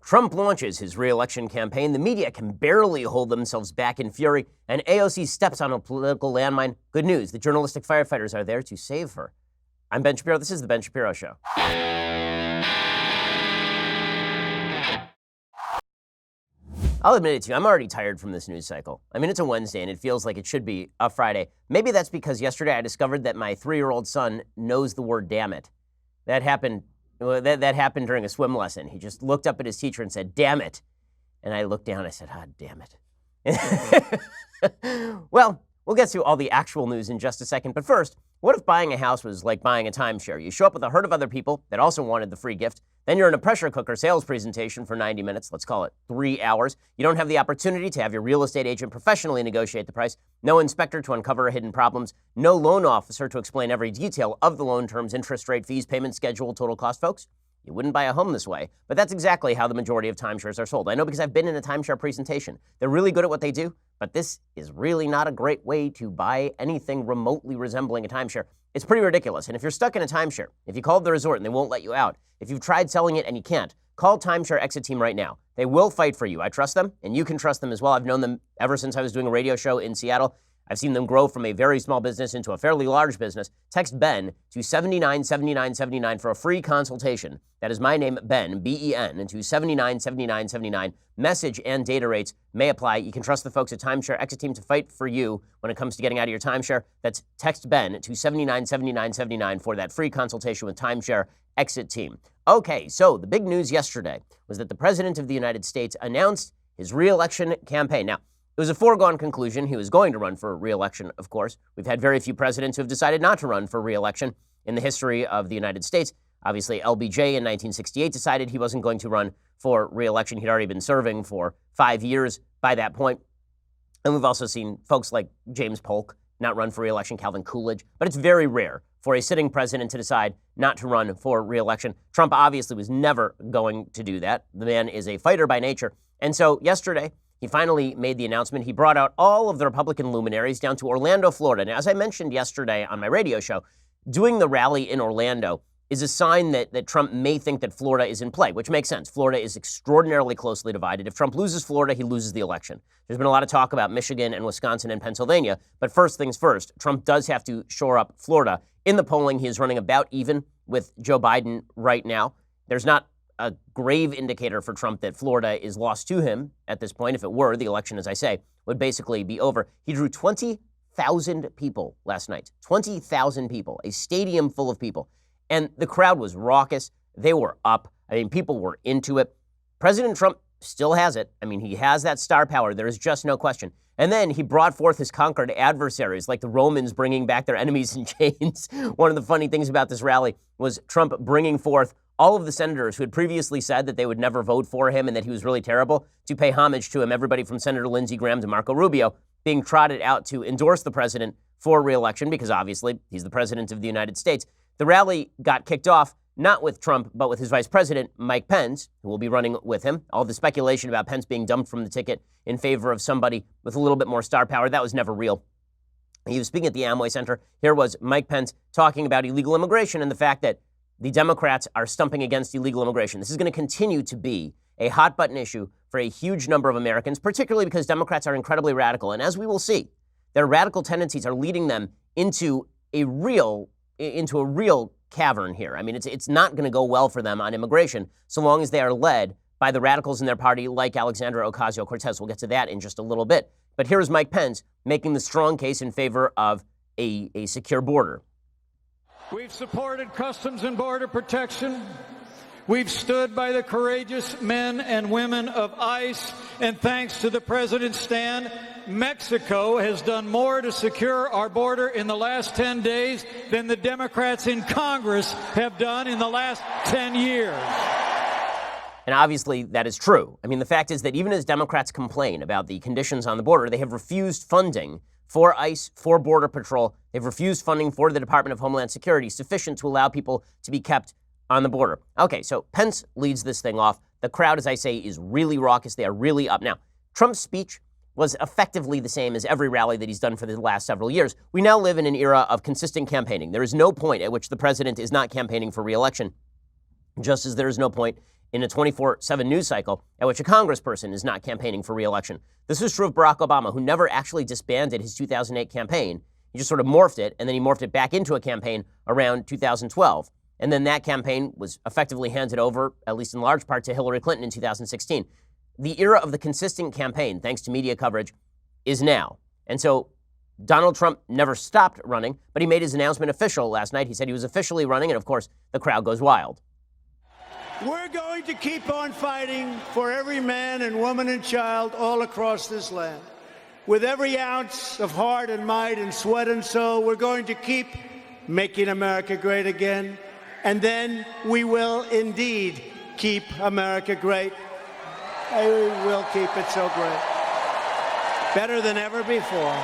Trump launches his re-election campaign. The media can barely hold themselves back in fury, and AOC steps on a political landmine. Good news, the journalistic firefighters are there to save her. I'm Ben Shapiro. This is The Ben Shapiro Show. I'll admit it to you, I'm already tired from this news cycle. I mean, it's a Wednesday, and it feels like it should be a Friday. Maybe that's because yesterday I discovered that my 3-year-old son knows the word damn it. That happened during a swim lesson. He just looked up at his teacher and said, damn it. And I looked down and I said, damn it. Well, we'll get to all the actual news in just a second. But first, what if buying a house was like buying a timeshare? You show up with a herd of other people that also wanted the free gift. Then you're in a pressure cooker sales presentation for 90 minutes. Let's call it 3 hours. You don't have the opportunity to have your real estate agent professionally negotiate the price. No inspector to uncover hidden problems. No loan officer to explain every detail of the loan terms, interest rate, fees, payment schedule, total cost. Folks, you wouldn't buy a home this way. But that's exactly how the majority of timeshares are sold. I know because I've been in a timeshare presentation. They're really good at what they do, but this is really not a great way to buy anything remotely resembling a timeshare. It's pretty ridiculous. And if you're stuck in a timeshare, if you called the resort and they won't let you out, if you've tried selling it and you can't, call Timeshare Exit Team right now. They will fight for you. I trust them, and you can trust them as well. I've known them ever since I was doing a radio show in Seattle. I've seen them grow from a very small business into a fairly large business. Text Ben to 797979 for a free consultation. That is my name, Ben, B-E-N, and to 797979. Message and data rates may apply. You can trust the folks at Timeshare Exit Team to fight for you when it comes to getting out of your timeshare. That's text Ben to 797979 for that free consultation with Timeshare Exit Team. Okay, so the big news yesterday was that the President of the United States announced his re-election campaign. Now, it was a foregone conclusion. He was going to run for re-election, of course. We've had very few presidents who have decided not to run for re-election in the history of the United States. Obviously, LBJ in 1968 decided he wasn't going to run for re-election. He'd already been serving for 5 years by that point. And we've also seen folks like James Polk not run for re-election, Calvin Coolidge. But it's very rare for a sitting president to decide not to run for re-election. Trump obviously was never going to do that. The man is a fighter by nature. And so yesterday, he finally made the announcement. He brought out all of the Republican luminaries down to Orlando, Florida. Now, as I mentioned yesterday on my radio show, doing the rally in Orlando is a sign that Trump may think that Florida is in play, which makes sense. Florida is extraordinarily closely divided. If Trump loses Florida, he loses the election. There's been a lot of talk about Michigan and Wisconsin and Pennsylvania, but first things first, Trump does have to shore up Florida. In the polling, he is running about even with Joe Biden right now. There's not a grave indicator for Trump that Florida is lost to him at this point. If it were, the election, as I say, would basically be over. He drew 20,000 people last night. 20,000 people, a stadium full of people. And the crowd was raucous. They were up. I mean, people were into it. President Trump still has it. I mean, he has that star power. There is just no question. And then he brought forth his conquered adversaries, like the Romans bringing back their enemies in chains. One of the funny things about this rally was Trump bringing forth all of the senators who had previously said that they would never vote for him and that he was really terrible to pay homage to him. Everybody from Senator Lindsey Graham to Marco Rubio being trotted out to endorse the president for re-election because obviously he's the president of the United States. The rally got kicked off not with Trump, but with his vice president, Mike Pence, who will be running with him. All the speculation about Pence being dumped from the ticket in favor of somebody with a little bit more star power, that was never real. He was speaking at the Amway Center. Here was Mike Pence talking about illegal immigration and the fact that the Democrats are stumping against illegal immigration. This is going to continue to be a hot-button issue for a huge number of Americans, particularly because Democrats are incredibly radical. And as we will see, their radical tendencies are leading them into a real cavern here. I mean, it's not going to go well for them on immigration so long as they are led by the radicals in their party like Alexandria Ocasio-Cortez. We'll get to that in just a little bit. But here is Mike Pence making the strong case in favor of a secure border. We've supported Customs and Border Protection. We've stood by the courageous men and women of ICE, and thanks to the President's stand, Mexico has done more to secure our border in the last 10 days than the Democrats in Congress have done in the last 10 years. And obviously that is true. I mean, the fact is that even as Democrats complain about the conditions on the border, they have refused funding for ICE, for Border Patrol. They've refused funding for the Department of Homeland Security sufficient to allow people to be kept on the border. Okay, so Pence leads this thing off. The crowd, as I say, is really raucous. They are really up. Now, Trump's speech was effectively the same as every rally that he's done for the last several years. We now live in an era of consistent campaigning. There is no point at which the president is not campaigning for re-election, just as there is no point in a 24/7 news cycle at which a congressperson is not campaigning for re-election. This was true of Barack Obama, who never actually disbanded his 2008 campaign. He just sort of morphed it, and then he morphed it back into a campaign around 2012. And then that campaign was effectively handed over, at least in large part, to Hillary Clinton in 2016. The era of the consistent campaign, thanks to media coverage, is now. And so Donald Trump never stopped running, but he made his announcement official last night. He said he was officially running, and of course, the crowd goes wild. We're going to keep on fighting for every man and woman and child all across this land. With every ounce of heart and might and sweat and soul, we're going to keep making America great again. And then we will indeed keep America great. We will keep it so great. Better than ever before.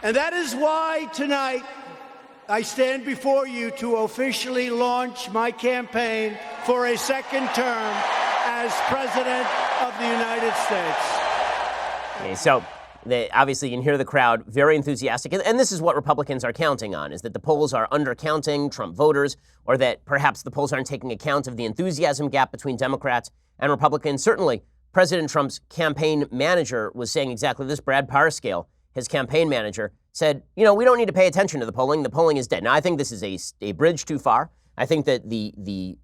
And that is why tonight I stand before you to officially launch my campaign for a second term as President of the United States. Okay, so obviously you can hear the crowd very enthusiastic. And this is what Republicans are counting on, is that the polls are undercounting Trump voters, or that perhaps the polls aren't taking account of the enthusiasm gap between Democrats and Republicans. Certainly, President Trump's campaign manager was saying exactly this. Brad Parscale, his campaign manager, said, we don't need to pay attention to the polling. The polling is dead. Now, I think this is a bridge too far. I think that the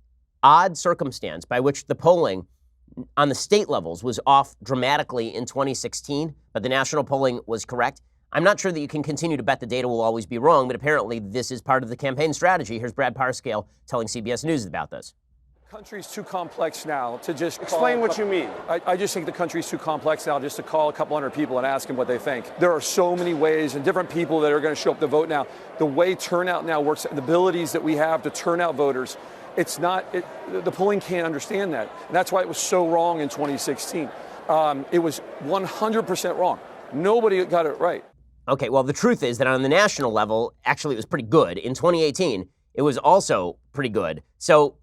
odd circumstance by which the polling on the state levels was off dramatically in 2016, but the national polling was correct. I'm not sure that you can continue to bet the data will always be wrong, but apparently this is part of the campaign strategy. Here's Brad Parscale telling CBS News about this. The country's too complex now to just explain what you mean. I just think the country's too complex now just to call a couple hundred people and ask them what they think. There are so many ways and different people that are going to show up to vote now. The way turnout now works, the abilities that we have to turn out voters, the polling can't understand that. And that's why it was so wrong in 2016. It was 100% wrong. Nobody got it right. Okay, well, the truth is that on the national level, actually, it was pretty good. In 2018, it was also pretty good. So,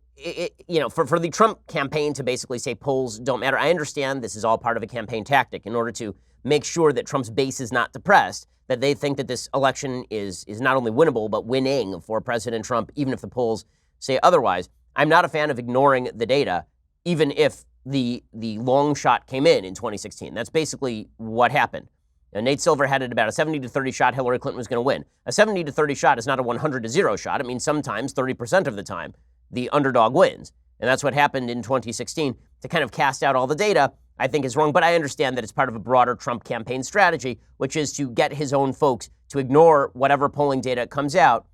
for the Trump campaign to basically say polls don't matter, I understand this is all part of a campaign tactic in order to make sure that Trump's base is not depressed, that they think that this election is not only winnable, but winning for President Trump, even if the polls say otherwise. I'm not a fan of ignoring the data, even if the long shot came in 2016. That's basically what happened. Nate Silver had it about a 70-30 shot Hillary Clinton was going to win. A 70-30 shot is not a 100-0 shot. It means sometimes 30% of the time the underdog wins. And that's what happened in 2016. To kind of cast out all the data, I think is wrong. But I understand that it's part of a broader Trump campaign strategy, which is to get his own folks to ignore whatever polling data comes out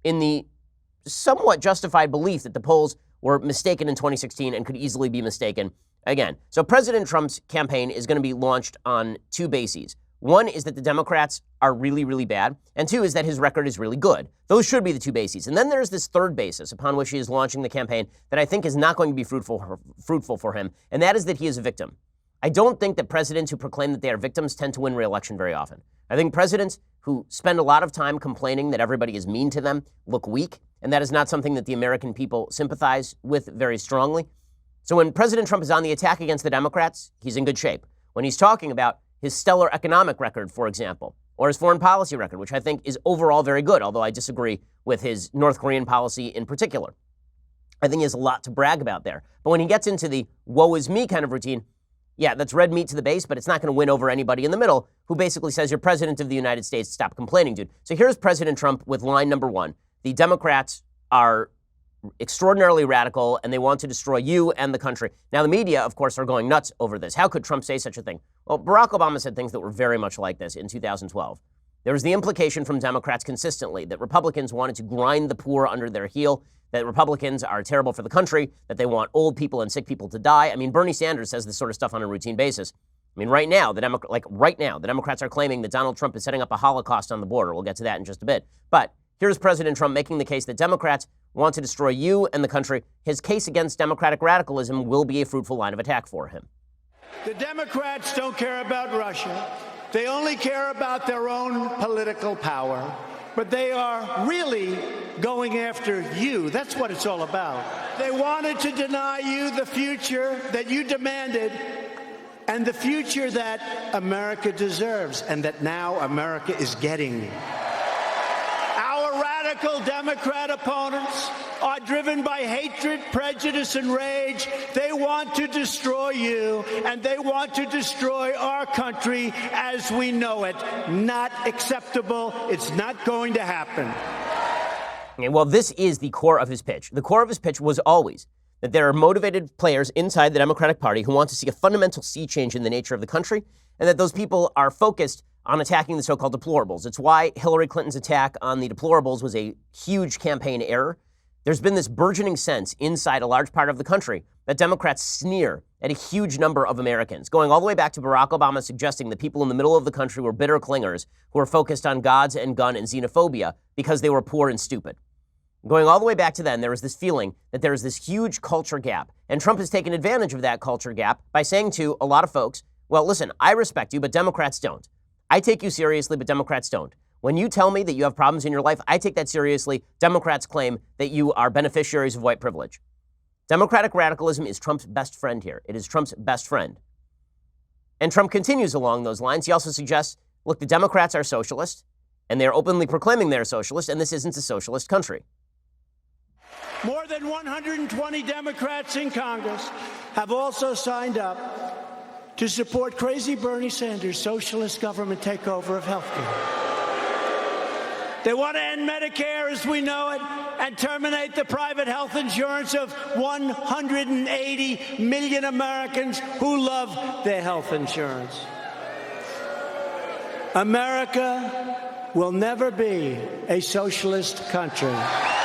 in the somewhat justified belief that the polls were mistaken in 2016 and could easily be mistaken again. So President Trump's campaign is going to be launched on two bases. One is that the Democrats are really, really bad, and two is that his record is really good. Those should be the two bases. And then there's this third basis upon which he is launching the campaign that I think is not going to be fruitful for him, and that is that he is a victim. I don't think that presidents who proclaim that they are victims tend to win re-election very often. I think presidents who spend a lot of time complaining that everybody is mean to them look weak, and that is not something that the American people sympathize with very strongly. So when President Trump is on the attack against the Democrats, he's in good shape. When he's talking about his stellar economic record, for example, or his foreign policy record, which I think is overall very good, although I disagree with his North Korean policy in particular. I think he has a lot to brag about there. But when he gets into the woe is me kind of routine, yeah, that's red meat to the base, but it's not going to win over anybody in the middle who basically says, you're president of the United States, stop complaining, dude. So here's President Trump with line number one. The Democrats are extraordinarily radical, and they want to destroy you and the country. Now, the media, of course, are going nuts over this. How could Trump say such a thing? Well, Barack Obama said things that were very much like this in 2012. There was the implication from Democrats consistently that Republicans wanted to grind the poor under their heel, that Republicans are terrible for the country, that they want old people and sick people to die. I mean, Bernie Sanders says this sort of stuff on a routine basis. I mean, right now, the Democrats are claiming that Donald Trump is setting up a Holocaust on the border. We'll get to that in just a bit. But here's President Trump making the case that Democrats want to destroy you and the country. His case against democratic radicalism will be a fruitful line of attack for him. The Democrats don't care about Russia. They only care about their own political power. But they are really going after you. That's what it's all about. They wanted to deny you the future that you demanded and the future that America deserves and that now America is getting. Our Our radical Democrat opponents are driven by hatred, prejudice, and rage. They want to destroy you, and they want to destroy our country as we know it. Not acceptable. It's not going to happen. Okay, well, this is the core of his pitch. The core of his pitch was always that there are motivated players inside the Democratic Party who want to see a fundamental sea change in the nature of the country, and that those people are focused on attacking the so-called deplorables. It's why Hillary Clinton's attack on the deplorables was a huge campaign error. There's been this burgeoning sense inside a large part of the country that Democrats sneer at a huge number of Americans, going all the way back to Barack Obama suggesting that people in the middle of the country were bitter clingers who were focused on gods and gun and xenophobia because they were poor and stupid. Going all the way back to then, there was this feeling that there is this huge culture gap, and Trump has taken advantage of that culture gap by saying to a lot of folks, well, listen, I respect you, but Democrats don't. I take you seriously, but Democrats don't. When you tell me that you have problems in your life, I take that seriously. Democrats claim that you are beneficiaries of white privilege. Democratic radicalism is Trump's best friend here. It is Trump's best friend. And Trump continues along those lines. He also suggests, look, the Democrats are socialist, and they're openly proclaiming they're socialist, and this isn't a socialist country. More than 120 Democrats in Congress have also signed up to support crazy Bernie Sanders' socialist government takeover of health care. They want to end Medicare as we know it and terminate the private health insurance of 180 million Americans who love their health insurance. America will never be a socialist country.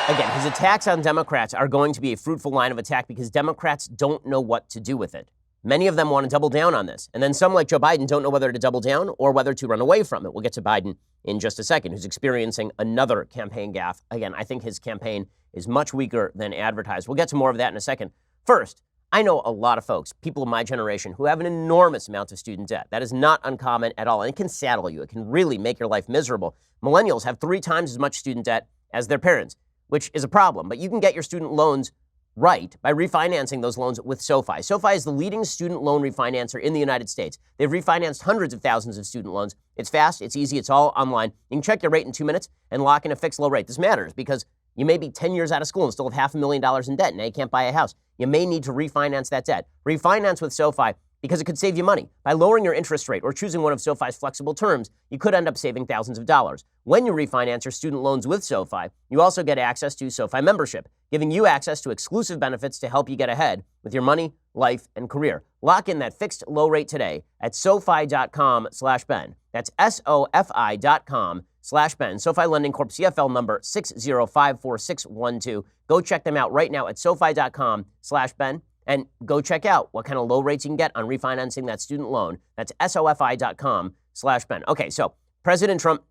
Again, his attacks on Democrats are going to be a fruitful line of attack because Democrats don't know what to do with it. Many of them want to double down on this. And then some, like Joe Biden, don't know whether to double down or whether to run away from it. We'll get to Biden in just a second, who's experiencing another campaign gaffe. Again, I think his campaign is much weaker than advertised. We'll get to more of that in a second. First, I know a lot of folks, people of my generation, who have an enormous amount of student debt. That is not uncommon at all. And it can saddle you. It can really make your life miserable. Millennials have 3 times as much student debt as their parents, which is a problem. But you can get your student loans right by refinancing those loans with SoFi. SoFi is the leading student loan refinancer in the United States. They've refinanced hundreds of thousands of student loans. It's fast, it's easy, it's all online. You can check your rate in 2 minutes and lock in a fixed low rate. This matters because you may be 10 years out of school and still have $500,000 in debt. Now you can't buy a house. You may need to refinance that debt. Refinance with SoFi because it could save you money. By lowering your interest rate or choosing one of SoFi's flexible terms, you could end up saving thousands of dollars. When you refinance your student loans with SoFi, you also get access to SoFi membership, giving you access to exclusive benefits to help you get ahead with your money, life, and career. Lock in that fixed low rate today at SoFi.com/Ben. That's SoFi.com/Ben. SoFi Lending Corp. CFL number 6054612. Go check them out right now at SoFi.com/Ben. And go check out what kind of low rates you can get on refinancing that student loan. That's SoFi.com/Ben. Okay, so President Trump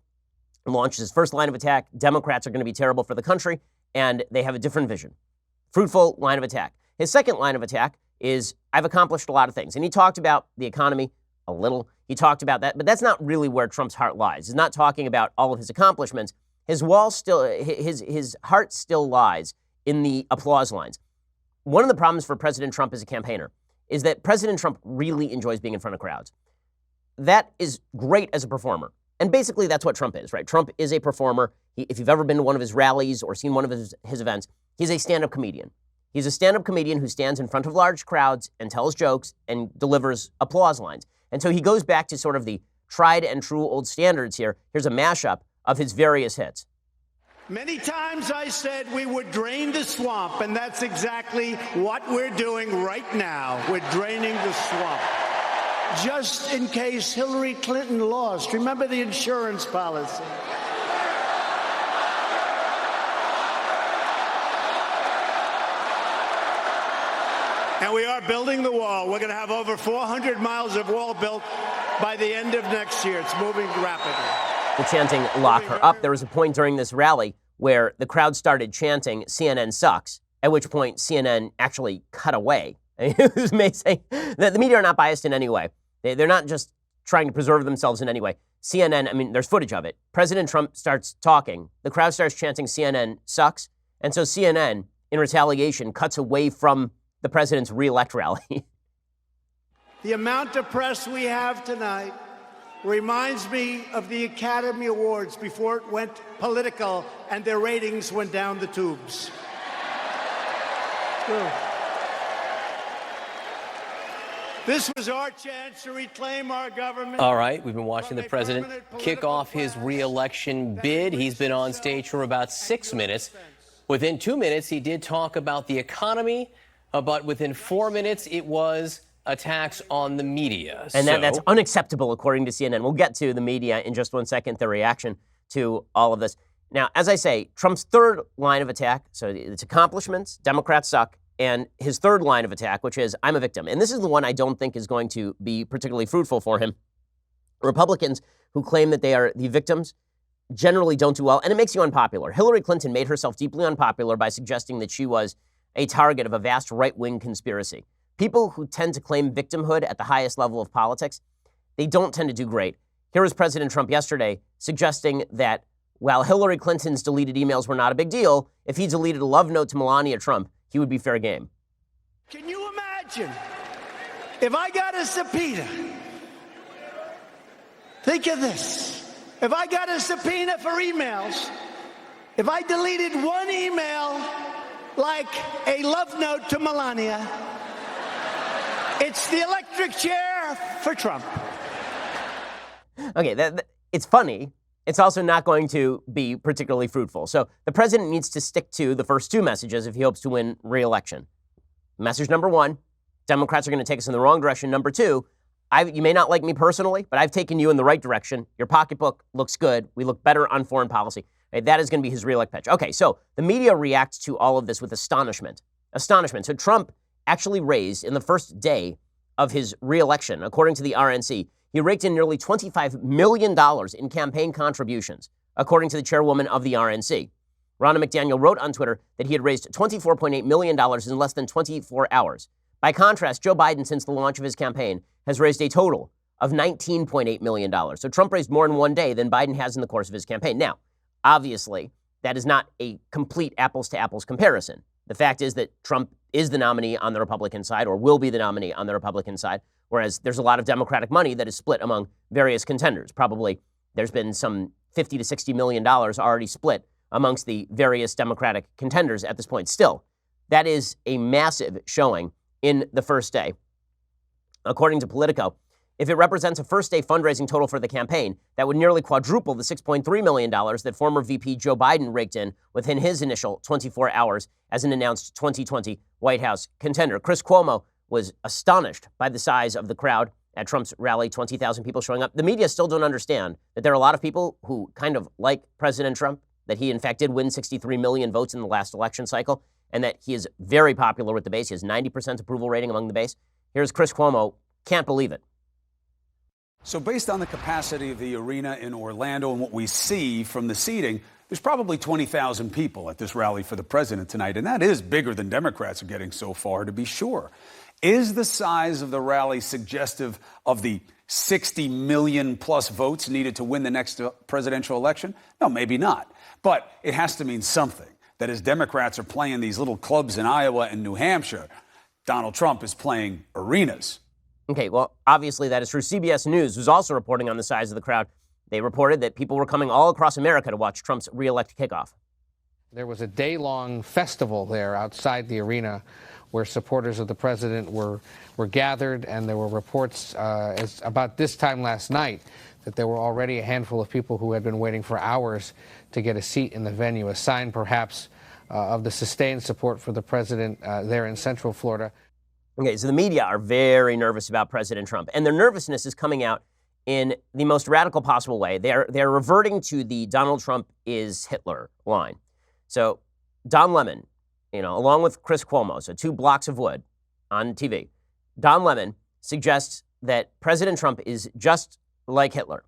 launched his first line of attack. Democrats are going to be terrible for the country, and they have a different vision. Fruitful line of attack. His second line of attack is, I've accomplished a lot of things. And he talked about the economy a little. He talked about that, but that's not really where Trump's heart lies. He's not talking about all of his accomplishments. His heart still lies in the applause lines. One of the problems for President Trump as a campaigner is that President Trump really enjoys being in front of crowds. That is great as a performer. And basically that's what Trump is, right? Trump is a performer. If you've ever been to one of his rallies or seen one of his events, he's a stand-up comedian. He's a stand-up comedian who stands in front of large crowds and tells jokes and delivers applause lines. And so he goes back to sort of the tried and true old standards here. Here's a mashup of his various hits. Many times I said we would drain the swamp, and that's exactly what we're doing right now. We're draining the swamp. Just in case Hillary Clinton lost. Remember the insurance policy. And we are building the wall. We're going to have over 400 miles of wall built by the end of next year. It's moving rapidly. The chanting, lock her up. There was a point during this rally where the crowd started chanting, CNN sucks, at which point CNN actually cut away. It was amazing. The media are not biased in any way. They're not just trying to preserve themselves in any way. CNN, I mean, there's footage of it. President Trump starts talking. The crowd starts chanting, CNN sucks. And so CNN, in retaliation, cuts away from the president's re-elect rally. The amount of press we have tonight reminds me of the Academy Awards before it went political and their ratings went down the tubes. This was our chance to reclaim our government. All right, we've been watching the president kick off his re-election bid. He's been on stage for about 6 minutes. Within 2 minutes, he did talk about the economy, but within 4 minutes, it was attacks on the media. And that's unacceptable, according to CNN. We'll get to the media in just 1 second, their reaction to all of this. Now, as I say, Trump's third line of attack, so it's accomplishments, Democrats suck, and his third line of attack, which is, I'm a victim. And this is the one I don't think is going to be particularly fruitful for him. Republicans who claim that they are the victims generally don't do well, and it makes you unpopular. Hillary Clinton made herself deeply unpopular by suggesting that she was a target of a vast right-wing conspiracy. People who tend to claim victimhood at the highest level of politics, they don't tend to do great. Here was President Trump yesterday suggesting that while Hillary Clinton's deleted emails were not a big deal, if he deleted a love note to Melania Trump, he would be fair game. Can you imagine if I got a subpoena? Think of this. If I got a subpoena for emails, if I deleted one email like a love note to Melania, it's the electric chair for Trump. Okay, it's funny. It's also not going to be particularly fruitful. So the president needs to stick to the first two messages if he hopes to win re-election. Message number one, Democrats are going to take us in the wrong direction. Number two, you may not like me personally, but I've taken you in the right direction. Your pocketbook looks good. We look better on foreign policy. Right, that is going to be his re-elect pitch. Okay, so the media reacts to all of this with astonishment. Astonishment. So Trump actually raised, in the first day of his re-election, according to the RNC, he raked in nearly $25 million in campaign contributions, according to the chairwoman of the RNC. Ronna McDaniel wrote on Twitter that he had raised $24.8 million in less than 24 hours. By contrast, Joe Biden, since the launch of his campaign, has raised a total of $19.8 million. So Trump raised more in one day than Biden has in the course of his campaign. Now, obviously, that is not a complete apples-to-apples comparison. The fact is that Trump is the nominee on the Republican side, or will be the nominee on the Republican side, whereas there's a lot of Democratic money that is split among various contenders. Probably there's been some $50 to $60 million already split amongst the various Democratic contenders at this point. Still, that is a massive showing in the first day. According to Politico, if it represents a first-day fundraising total for the campaign, that would nearly quadruple the $6.3 million that former VP Joe Biden raked in within his initial 24 hours as an announced 2020 White House contender. Chris Cuomo was astonished by the size of the crowd at Trump's rally, 20,000 people showing up. The media still don't understand that there are a lot of people who kind of like President Trump, that he, in fact, did win 63 million votes in the last election cycle, and that he is very popular with the base. He has 90% approval rating among the base. Here's Chris Cuomo. Can't believe it. So based on the capacity of the arena in Orlando and what we see from the seating, there's probably 20,000 people at this rally for the president tonight, and that is bigger than Democrats are getting so far, to be sure. Is the size of the rally suggestive of the 60 million plus votes needed to win the next presidential election? No, maybe not. But it has to mean something. That as Democrats are playing these little clubs in Iowa and New Hampshire, Donald Trump is playing arenas. Okay, well, obviously that is true. CBS News was also reporting on the size of the crowd. They reported that people were coming all across America to watch Trump's re-elect kickoff. There was a day-long festival there outside the arena where supporters of the president were gathered, and there were reports about this time last night that there were already a handful of people who had been waiting for hours to get a seat in the venue, a sign perhaps of the sustained support for the president there in Central Florida. Okay, so the media are very nervous about President Trump, and their nervousness is coming out in the most radical possible way. They're reverting to the Donald Trump is Hitler line. So Don Lemon, along with Chris Cuomo, so two blocks of wood on TV, Don Lemon suggests that President Trump is just like Hitler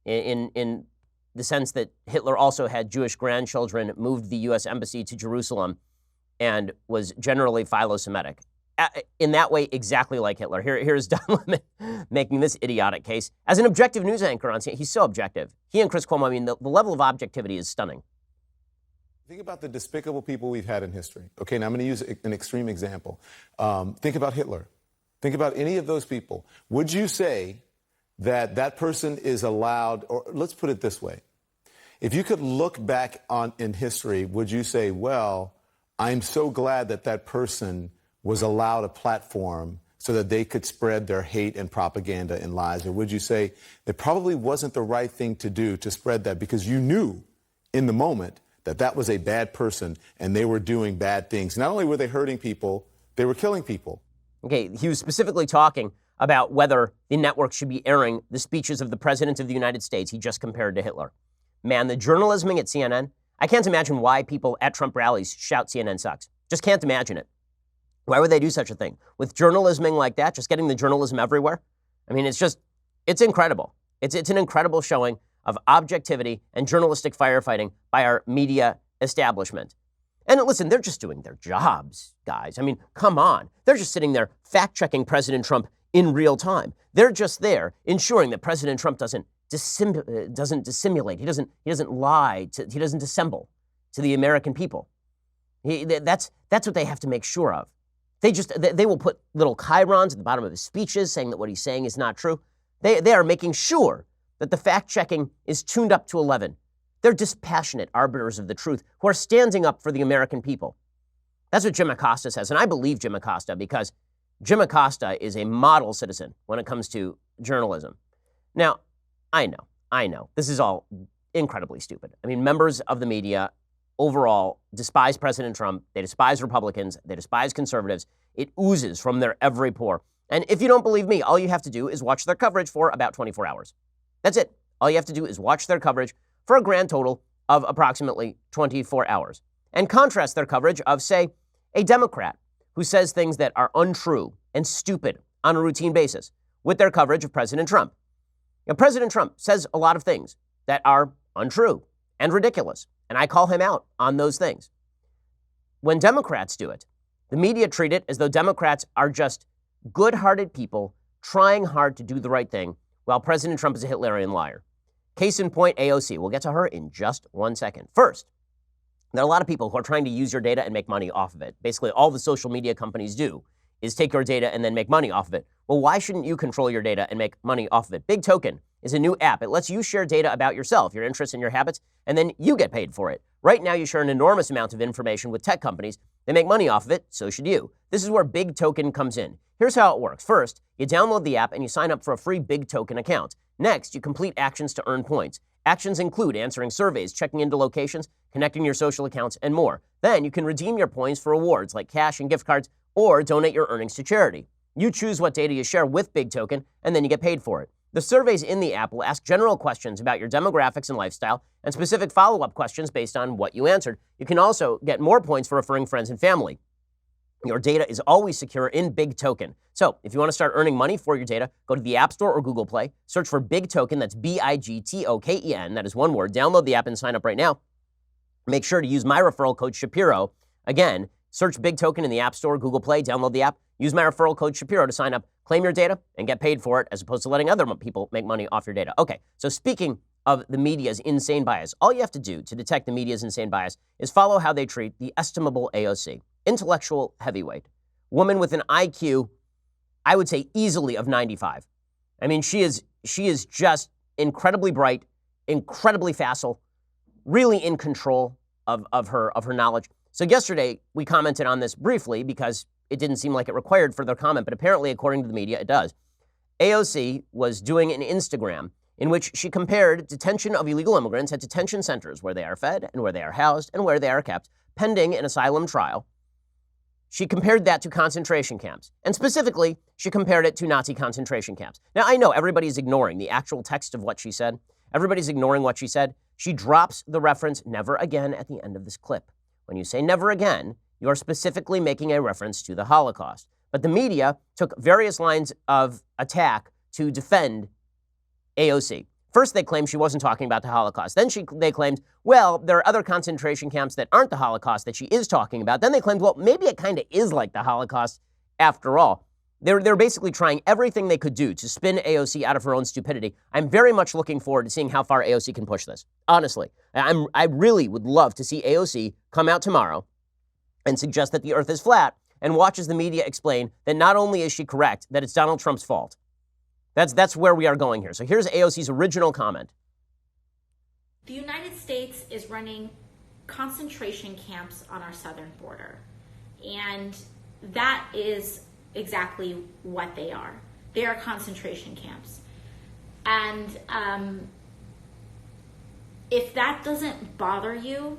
in the sense that Hitler also had Jewish grandchildren, moved the U.S. embassy to Jerusalem, and was generally philo-Semitic. In that way, exactly like Hitler. Here's Don Lemon making this idiotic case. As an objective news anchor on CNN, he's so objective. He and Chris Cuomo, the level of objectivity is stunning. Think about the despicable people we've had in history. Okay, now I'm going to use an extreme example. Think about Hitler. Think about any of those people. Would you say that that person is allowed, or let's put it this way. If you could look back in history, would you say, well, I'm so glad that that person was allowed a platform so that they could spread their hate and propaganda and lies? Or would you say it probably wasn't the right thing to do to spread that because you knew in the moment that that was a bad person and they were doing bad things? Not only were they hurting people, they were killing people. Okay, he was specifically talking about whether the network should be airing the speeches of the President of the United States he just compared to Hitler. Man, the journalism at CNN, I can't imagine why people at Trump rallies shout CNN sucks. Just can't imagine it. Why would they do such a thing? With journalism like that, just getting the journalism everywhere? I mean, it's incredible. It's an incredible showing of objectivity and journalistic firefighting by our media establishment. And listen, they're just doing their jobs, guys. I mean, come on. They're just sitting there fact-checking President Trump in real time. They're just there ensuring that President Trump doesn't dissimulate. He doesn't lie. He doesn't dissemble to the American people. That's what they have to make sure of. They will put little chyrons at the bottom of his speeches saying that what he's saying is not true. They are making sure that the fact-checking is tuned up to 11. They're dispassionate arbiters of the truth who are standing up for the American people. That's what Jim Acosta says, and I believe Jim Acosta because Jim Acosta is a model citizen when it comes to journalism. Now, I know, this is all incredibly stupid. I mean, members of the media overall despise President Trump. They despise Republicans. They despise conservatives. It oozes from their every pore. And if you don't believe me, all you have to do is watch their coverage for about 24 hours. That's it. All you have to do is watch their coverage for a grand total of approximately 24 hours. And contrast their coverage of, say, a Democrat who says things that are untrue and stupid on a routine basis with their coverage of President Trump. Now, President Trump says a lot of things that are untrue and ridiculous, and I call him out on those things. When Democrats do it, the media treat it as though Democrats are just good-hearted people trying hard to do the right thing, while President Trump is a Hitlerian liar. Case in point, AOC. We'll get to her in just 1 second. First, there are a lot of people who are trying to use your data and make money off of it. Basically, all the social media companies do is take your data and then make money off of it. Well, why shouldn't you control your data and make money off of it? Big Token is a new app. It lets you share data about yourself, your interests and your habits, and then you get paid for it. Right now, you share an enormous amount of information with tech companies. They make money off of it, so should you. This is where Big Token comes in. Here's how it works. First, you download the app and you sign up for a free Big Token account. Next, you complete actions to earn points. Actions include answering surveys, checking into locations, connecting your social accounts, and more. Then you can redeem your points for rewards like cash and gift cards or donate your earnings to charity. You choose what data you share with Big Token, and then you get paid for it. The surveys in the app will ask general questions about your demographics and lifestyle and specific follow-up questions based on what you answered. You can also get more points for referring friends and family. Your data is always secure in Big Token. So if you want to start earning money for your data, go to the App Store or Google Play, search for Big Token, that's BIGTOKEN, that is one word. Download the app and sign up right now. Make sure to use my referral code Shapiro. Again, search Big Token in the App Store, Google Play, download the app, use my referral code Shapiro to sign up, claim your data, and get paid for it as opposed to letting other people make money off your data. Okay, so speaking of the media's insane bias, all you have to do to detect the media's insane bias is follow how they treat the estimable AOC. Intellectual heavyweight, woman with an IQ, I would say easily of 95. I mean, she is just incredibly bright, incredibly facile, really in control of her knowledge. So yesterday we commented on this briefly because it didn't seem like it required further comment, but apparently, according to the media, it does. AOC was doing an Instagram in which she compared detention of illegal immigrants at detention centers where they are fed and where they are housed and where they are kept pending an asylum trial. She compared that to concentration camps. And specifically, she compared it to Nazi concentration camps. Now, I know everybody's ignoring the actual text of what she said. Everybody's ignoring what she said. She drops the reference never again at the end of this clip. When you say never again, you are specifically making a reference to the Holocaust. But the media took various lines of attack to defend AOC. First, they claimed she wasn't talking about the Holocaust. Then they claimed, well, there are other concentration camps that aren't the Holocaust that she is talking about. Then they claimed, well, maybe it kind of is like the Holocaust after all. They're basically trying everything they could do to spin AOC out of her own stupidity. I'm very much looking forward to seeing how far AOC can push this. Honestly, I really would love to see AOC come out tomorrow and suggest that the earth is flat and watch as the media explain that not only is she correct, that it's Donald Trump's fault. That's where we are going here. So here's AOC's original comment. The United States is running concentration camps on our southern border. And that is exactly what they are. They are concentration camps. And if that doesn't bother you,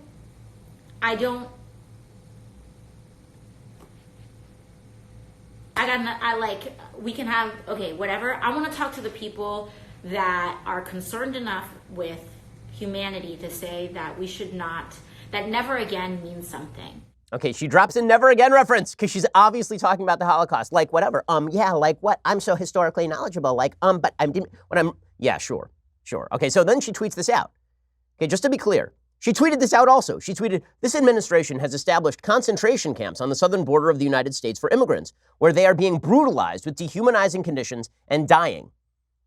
we can have, okay, whatever. I want to talk to the people that are concerned enough with humanity to say that we should not, that never again means something. Okay, she drops in never again reference because she's obviously talking about the Holocaust. Like, whatever. Yeah, like what? I'm so historically knowledgeable. Like, but yeah, sure. Okay, so then she tweets this out. Okay, just to be clear, she tweeted this out also. She tweeted, this administration has established concentration camps on the southern border of the United States for immigrants, where they are being brutalized with dehumanizing conditions and dying.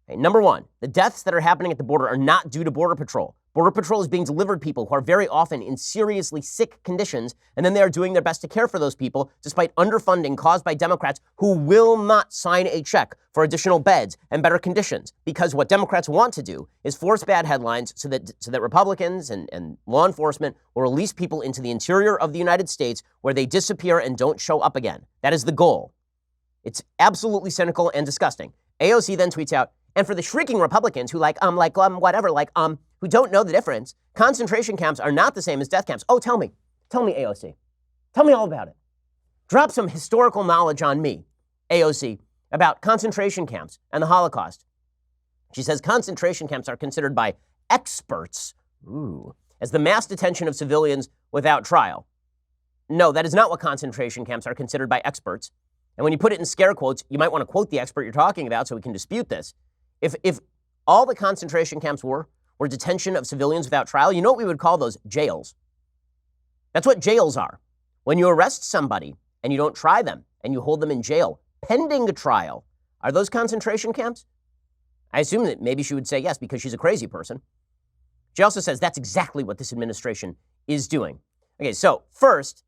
Okay, number one, the deaths that are happening at the border are not due to Border Patrol. Border Patrol is being delivered people who are very often in seriously sick conditions, and then they are doing their best to care for those people despite underfunding caused by Democrats who will not sign a check for additional beds and better conditions, because what Democrats want to do is force bad headlines so that Republicans and law enforcement will release people into the interior of the United States where they disappear and don't show up again. That is the goal. It's absolutely cynical and disgusting. AOC then tweets out, and for the shrieking Republicans who who don't know the difference, concentration camps are not the same as death camps. Oh, tell me, AOC. Tell me all about it. Drop some historical knowledge on me, AOC, about concentration camps and the Holocaust. She says concentration camps are considered by experts as the mass detention of civilians without trial. No, that is not what concentration camps are considered by experts. And when you put it in scare quotes, you might want to quote the expert you're talking about so we can dispute this. If all the concentration camps were detention of civilians without trial, you know what we would call those? Jails. That's what jails are. When you arrest somebody and you don't try them and you hold them in jail pending a trial, are those concentration camps? I assume that maybe she would say yes because she's a crazy person. She also says that's exactly what this administration is doing. Okay, so first,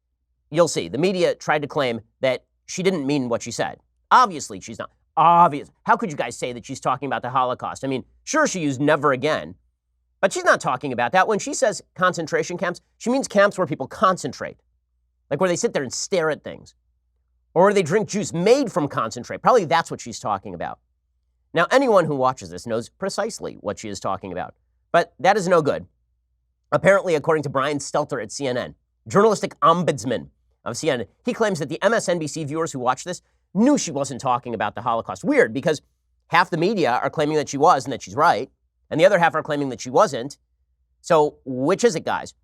you'll see, the media tried to claim that she didn't mean what she said. Obviously, she's not. Obvious. How could you guys say that she's talking about the Holocaust? I mean, sure, she used never again, but she's not talking about that. When she says concentration camps, she means camps where people concentrate, like where they sit there and stare at things, or where they drink juice made from concentrate. Probably that's what she's talking about. Now, anyone who watches this knows precisely what she is talking about, but that is no good. Apparently, according to Brian Stelter at CNN, journalistic ombudsman of CNN, he claims that the MSNBC viewers who watch this knew she wasn't talking about the Holocaust. Weird, because half the media are claiming that she was and that she's right, and the other half are claiming that she wasn't. So which is it, guys?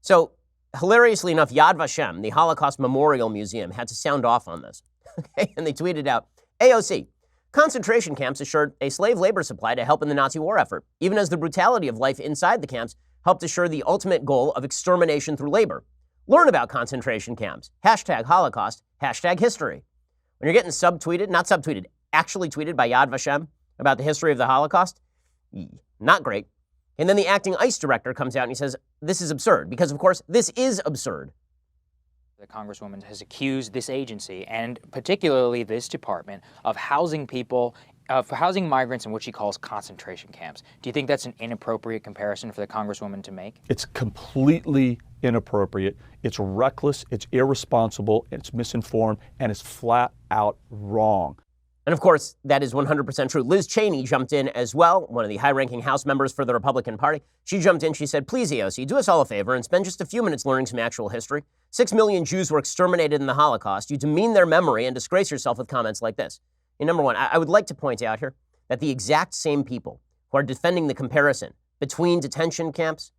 So hilariously enough, Yad Vashem, the Holocaust Memorial Museum, had to sound off on this. Okay? And they tweeted out, AOC, concentration camps assured a slave labor supply to help in the Nazi war effort, even as the brutality of life inside the camps helped assure the ultimate goal of extermination through labor. Learn about concentration camps. #Holocaust, #history. When you're getting actually tweeted by Yad Vashem about the history of the Holocaust, not great. And then the acting ICE director comes out and he says, this is absurd, because of course, this is absurd. The Congresswoman has accused this agency, and particularly this department, of housing migrants in what she calls concentration camps. Do you think that's an inappropriate comparison for the Congresswoman to make? It's completely inappropriate. It's reckless, it's irresponsible, it's misinformed, and it's flat out wrong. And of course, that is 100% true. Liz Cheney jumped in as well, one of the high-ranking House members for the Republican Party. She jumped in, she said, please, AOC, do us all a favor and spend just a few minutes learning some actual history. 6 million Jews were exterminated in the Holocaust. You demean their memory and disgrace yourself with comments like this. And number one, I would like to point out here that the exact same people who are defending the comparison between detention camps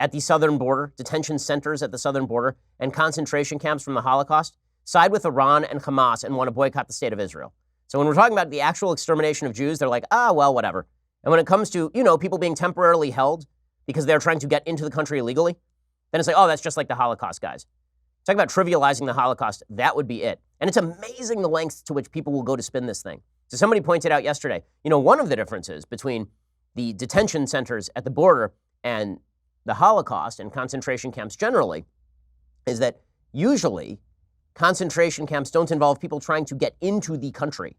at the southern border, detention centers at the southern border, and concentration camps from the Holocaust side with Iran and Hamas and want to boycott the state of Israel. So when we're talking about the actual extermination of Jews, they're like, well, whatever. And when it comes to, people being temporarily held because they're trying to get into the country illegally, then it's like, that's just like the Holocaust, guys. Talk about trivializing the Holocaust, that would be it. And it's amazing the lengths to which people will go to spin this thing. So somebody pointed out yesterday, one of the differences between the detention centers at the border and the Holocaust and concentration camps generally is that usually concentration camps don't involve people trying to get into the country.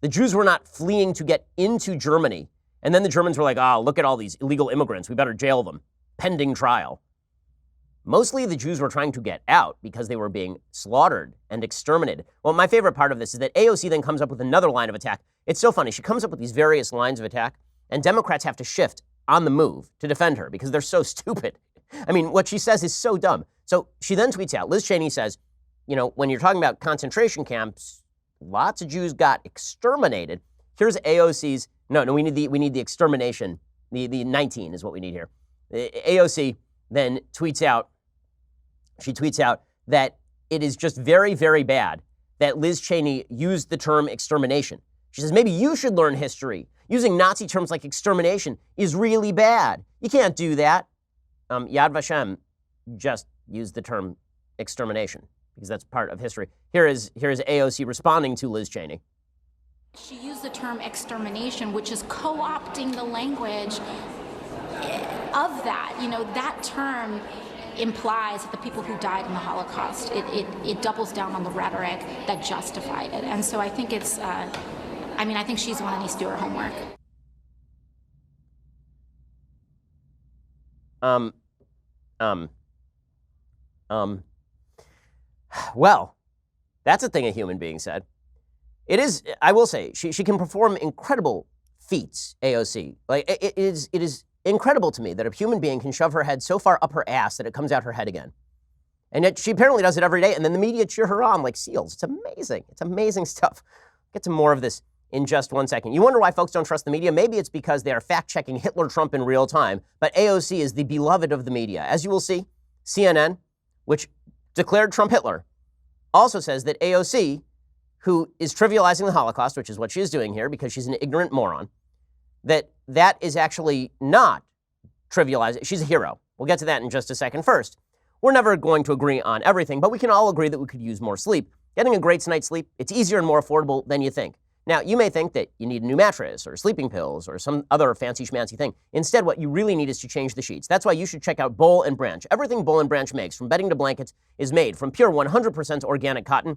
The Jews were not fleeing to get into Germany. And then the Germans were like, look at all these illegal immigrants. We better jail them. Pending trial. Mostly the Jews were trying to get out because they were being slaughtered and exterminated. Well, my favorite part of this is that AOC then comes up with another line of attack. It's so funny. She comes up with these various lines of attack, and Democrats have to shift on the move to defend her because they're so stupid. I mean, what she says is so dumb. So she then tweets out, Liz Cheney says, when you're talking about concentration camps, lots of Jews got exterminated. Here's AOC's, no, we need the extermination. The 19 is what we need here. AOC then tweets out that it is just very, very bad that Liz Cheney used the term extermination. She says, maybe you should learn history. Using Nazi terms like extermination is really bad. You can't do that. Yad Vashem just used the term extermination because that's part of history. Here is AOC responding to Liz Cheney. She used the term extermination, which is co-opting the language of that. That term implies that the people who died in the Holocaust, it doubles down on the rhetoric that justified it. And so I think it's, I think she's the one that needs to do her homework. Well, that's a thing a human being said. It is, I will say, she can perform incredible feats, AOC. Like, it is incredible to me that a human being can shove her head so far up her ass that it comes out her head again. And yet she apparently does it every day, and then the media cheer her on like seals. It's amazing. It's amazing stuff. Get to more of this in just 1 second. You wonder why folks don't trust the media? Maybe it's because they are fact-checking Hitler Trump in real time, but AOC is the beloved of the media. As you will see, CNN, which declared Trump Hitler, also says that AOC, who is trivializing the Holocaust, which is what she is doing here because she's an ignorant moron, that is actually not trivializing. She's a hero. We'll get to that in just a second. First, we're never going to agree on everything, but we can all agree that we could use more sleep. Getting a great night's sleep, it's easier and more affordable than you think. Now, you may think that you need a new mattress or sleeping pills or some other fancy schmancy thing. Instead, what you really need is to change the sheets. That's why you should check out Boll & Branch. Everything Boll & Branch makes, from bedding to blankets, is made from pure 100% organic cotton.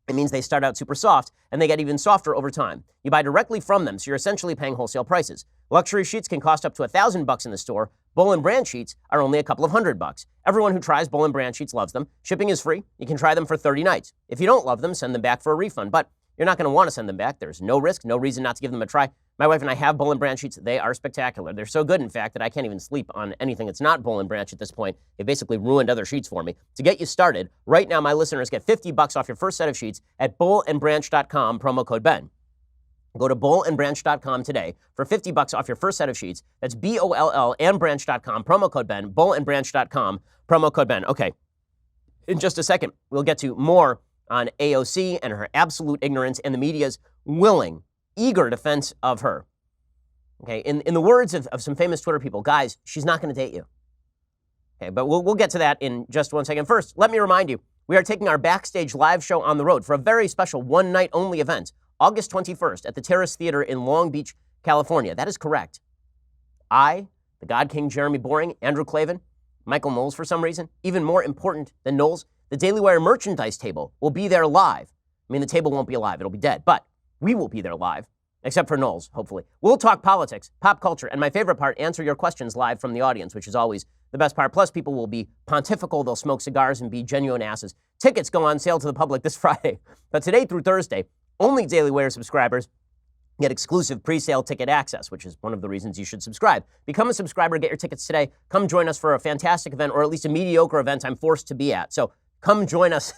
It means they start out super soft, and they get even softer over time. You buy directly from them, so you're essentially paying wholesale prices. Luxury sheets can cost up to $1,000 in the store. Boll & Branch sheets are only a couple of $100. Everyone who tries Boll & Branch sheets loves them. Shipping is free. You can try them for 30 nights. If you don't love them, send them back for a refund. But you're not going to want to send them back. There's no risk, no reason not to give them a try. My wife and I have Boll & Branch sheets. They are spectacular. They're so good, in fact, that I can't even sleep on anything that's not Boll & Branch at this point. They basically ruined other sheets for me. To get you started, right now my listeners get $50 off your first set of sheets at bollandbranch.com, promo code Ben. Go to bollandbranch.com today for $50 off your first set of sheets. That's BOLL and branch.com, promo code Ben, bollandbranch.com, promo code Ben. Okay, in just a second, we'll get to more on AOC and her absolute ignorance and the media's willing, eager defense of her. Okay, in the words of some famous Twitter people, guys, she's not going to date you. Okay, but we'll get to that in just 1 second. First, let me remind you, we are taking our Backstage live show on the road for a very special one-night-only event, August 21st at the Terrace Theater in Long Beach, California. That is correct. I, the God King Jeremy Boring, Andrew Klavan, Michael Knowles for some reason, even more important than Knowles, the Daily Wire merchandise table will be there live. I mean, the table won't be alive. It'll be dead. But we will be there live, except for Knowles, hopefully. We'll talk politics, pop culture, and my favorite part, answer your questions live from the audience, which is always the best part. Plus, people will be pontifical. They'll smoke cigars and be genuine asses. Tickets go on sale to the public this Friday. But today through Thursday, only Daily Wire subscribers get exclusive pre-sale ticket access, which is one of the reasons you should subscribe. Become a subscriber, get your tickets today. Come join us for a fantastic event, or at least a mediocre event I'm forced to be at. So come join us,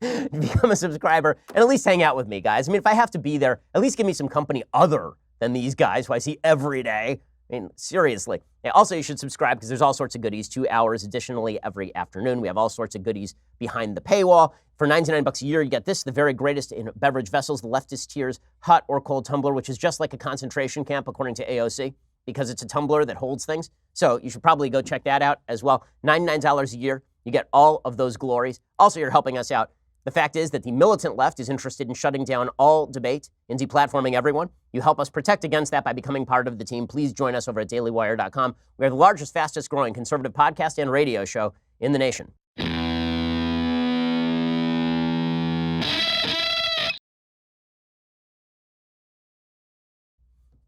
become a subscriber, and at least hang out with me, guys. I mean, if I have to be there, at least give me some company other than these guys who I see every day. I mean, seriously. Yeah, also, you should subscribe because there's all sorts of goodies, 2 hours additionally every afternoon. We have all sorts of goodies behind the paywall. For $99 a year, you get this, the very greatest in beverage vessels, the leftist tears hot or cold tumbler, which is just like a concentration camp, according to AOC, because it's a tumbler that holds things. So you should probably go check that out as well. $99 a year. You get all of those glories. Also, you're helping us out. The fact is that the militant left is interested in shutting down all debate and deplatforming everyone. You help us protect against that by becoming part of the team. Please join us over at dailywire.com. We are the largest, fastest growing conservative podcast and radio show in the nation.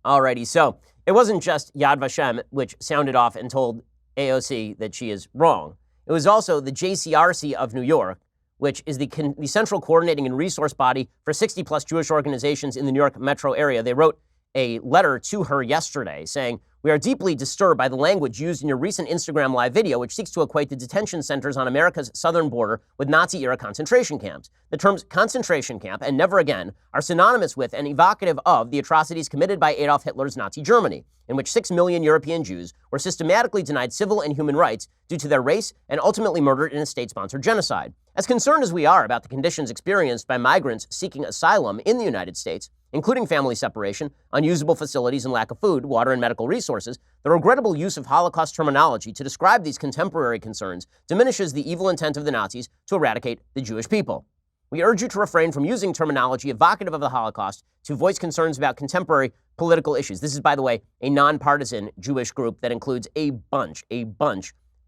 Alrighty, so it wasn't just Yad Vashem which sounded off and told AOC that she is wrong. It was also the JCRC of New York, which is the central coordinating and resource body for 60-plus Jewish organizations in the New York metro area. They wrote a letter to her yesterday saying, "We are deeply disturbed by the language used in your recent Instagram live video, which seeks to equate the detention centers on America's southern border with Nazi-era concentration camps. The terms concentration camp and never again are synonymous with and evocative of the atrocities committed by Adolf Hitler's Nazi Germany, in which 6 million European Jews were systematically denied civil and human rights due to their race and ultimately murdered in a state-sponsored genocide. As concerned as we are about the conditions experienced by migrants seeking asylum in the United States, including family separation, unusable facilities, and lack of food, water, and medical resources, the regrettable use of Holocaust terminology to describe these contemporary concerns diminishes the evil intent of the Nazis to eradicate the Jewish people. We urge you to refrain from using terminology evocative of the Holocaust to voice concerns about contemporary political issues." This is, by the way, a nonpartisan Jewish group that includes a bunch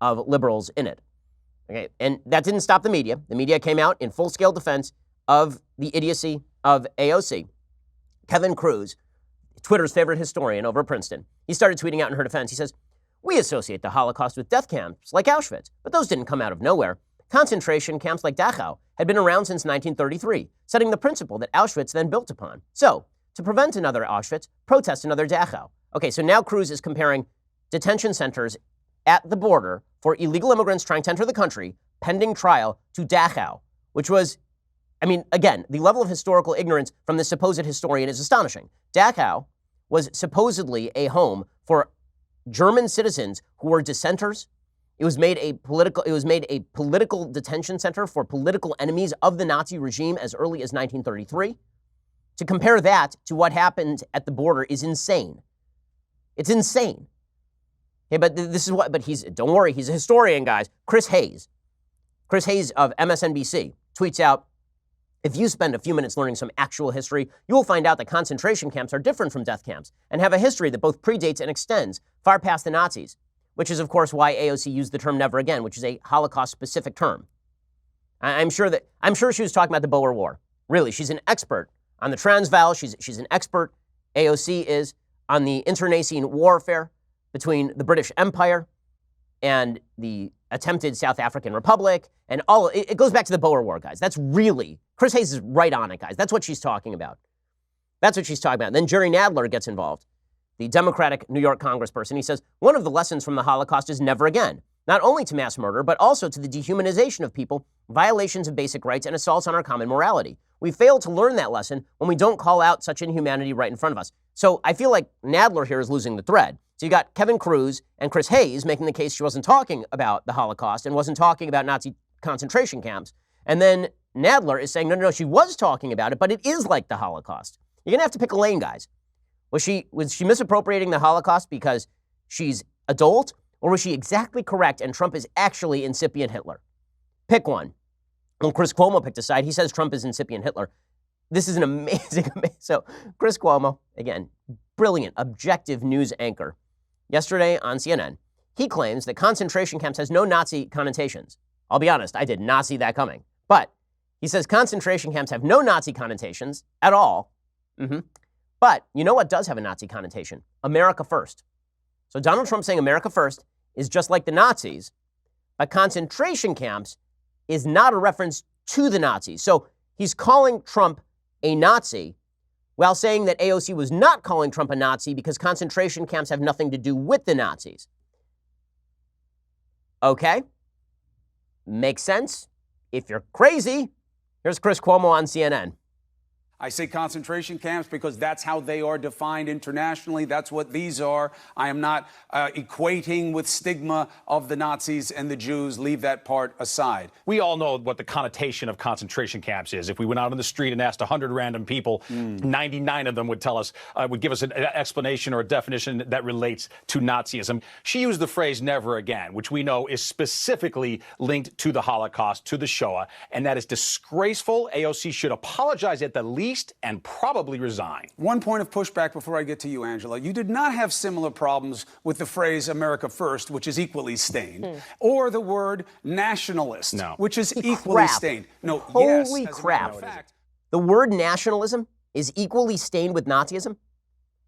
of liberals in it. Okay, and that didn't stop the media. The media came out in full-scale defense of the idiocy of AOC. Kevin Cruz, Twitter's favorite historian over at Princeton, he started tweeting out in her defense. He says, "We associate the Holocaust with death camps like Auschwitz, but those didn't come out of nowhere. Concentration camps like Dachau had been around since 1933, setting the principle that Auschwitz then built upon. So, to prevent another Auschwitz, protest another Dachau." Okay, so now Cruz is comparing detention centers at the border for illegal immigrants trying to enter the country, pending trial, to Dachau, which was, I mean, again, the level of historical ignorance from this supposed historian is astonishing. Dachau was supposedly a home for German citizens who were dissenters. It was made a political detention center for political enemies of the Nazi regime as early as 1933. To compare that to what happened at the border is insane. It's insane. Okay, but this is what, don't worry, he's a historian, guys. Chris Hayes of MSNBC tweets out, "If you spend a few minutes learning some actual history, you will find out that concentration camps are different from death camps and have a history that both predates and extends far past the Nazis," which is, of course, why AOC used the term "never again," which is a Holocaust-specific term. I'm sure she was talking about the Boer War. Really, she's an expert on the Transvaal. She's an expert, AOC is, on the internecine warfare between the British Empire and the attempted South African Republic, and all. It goes back to the Boer War, guys. That's really, Chris Hayes is right on it, guys. That's what she's talking about. Then Jerry Nadler gets involved, the Democratic New York congressperson. He says, "One of the lessons from the Holocaust is never again, not only to mass murder, but also to the dehumanization of people, violations of basic rights, and assaults on our common morality. We fail to learn that lesson when we don't call out such inhumanity right in front of us." So I feel like Nadler here is losing the thread. So you got Kevin Cruz and Chris Hayes making the case she wasn't talking about the Holocaust and wasn't talking about Nazi concentration camps. And then Nadler is saying, no, she was talking about it, but it is like the Holocaust. You're going to have to pick a lane, guys. Was she misappropriating the Holocaust because she's adult, or was she exactly correct and Trump is actually incipient Hitler? Pick one. Well, Chris Cuomo picked a side. He says Trump is incipient Hitler. This is an amazing. So Chris Cuomo, again, brilliant, objective news anchor. Yesterday on CNN, he claims that concentration camps has no Nazi connotations. I'll be honest, I did not see that coming. But he says concentration camps have no Nazi connotations at all. But you know what does have a Nazi connotation? America first. So Donald Trump saying America first is just like the Nazis, but concentration camps is not a reference to the Nazis. So he's calling Trump a Nazi while saying that AOC was not calling Trump a Nazi because concentration camps have nothing to do with the Nazis. Okay. Makes sense. If you're crazy, here's Chris Cuomo on CNN. I say concentration camps because that's how they are defined internationally. That's what these are. I am not equating with stigma of the Nazis and the Jews. Leave that part aside. We all know what the connotation of concentration camps is. If we went out on the street and asked 100 random people, 99 of them would tell us, would give us an explanation or a definition that relates to Nazism. She used the phrase "never again," which we know is specifically linked to the Holocaust, to the Shoah, and that is disgraceful. AOC should apologize at the least and probably resign. One point of pushback before I get to you, Angela. You did not have similar problems with the phrase America first, which is equally stained, or the word nationalist, which is equally stained. No, Holy crap. The word nationalism is equally stained with Nazism?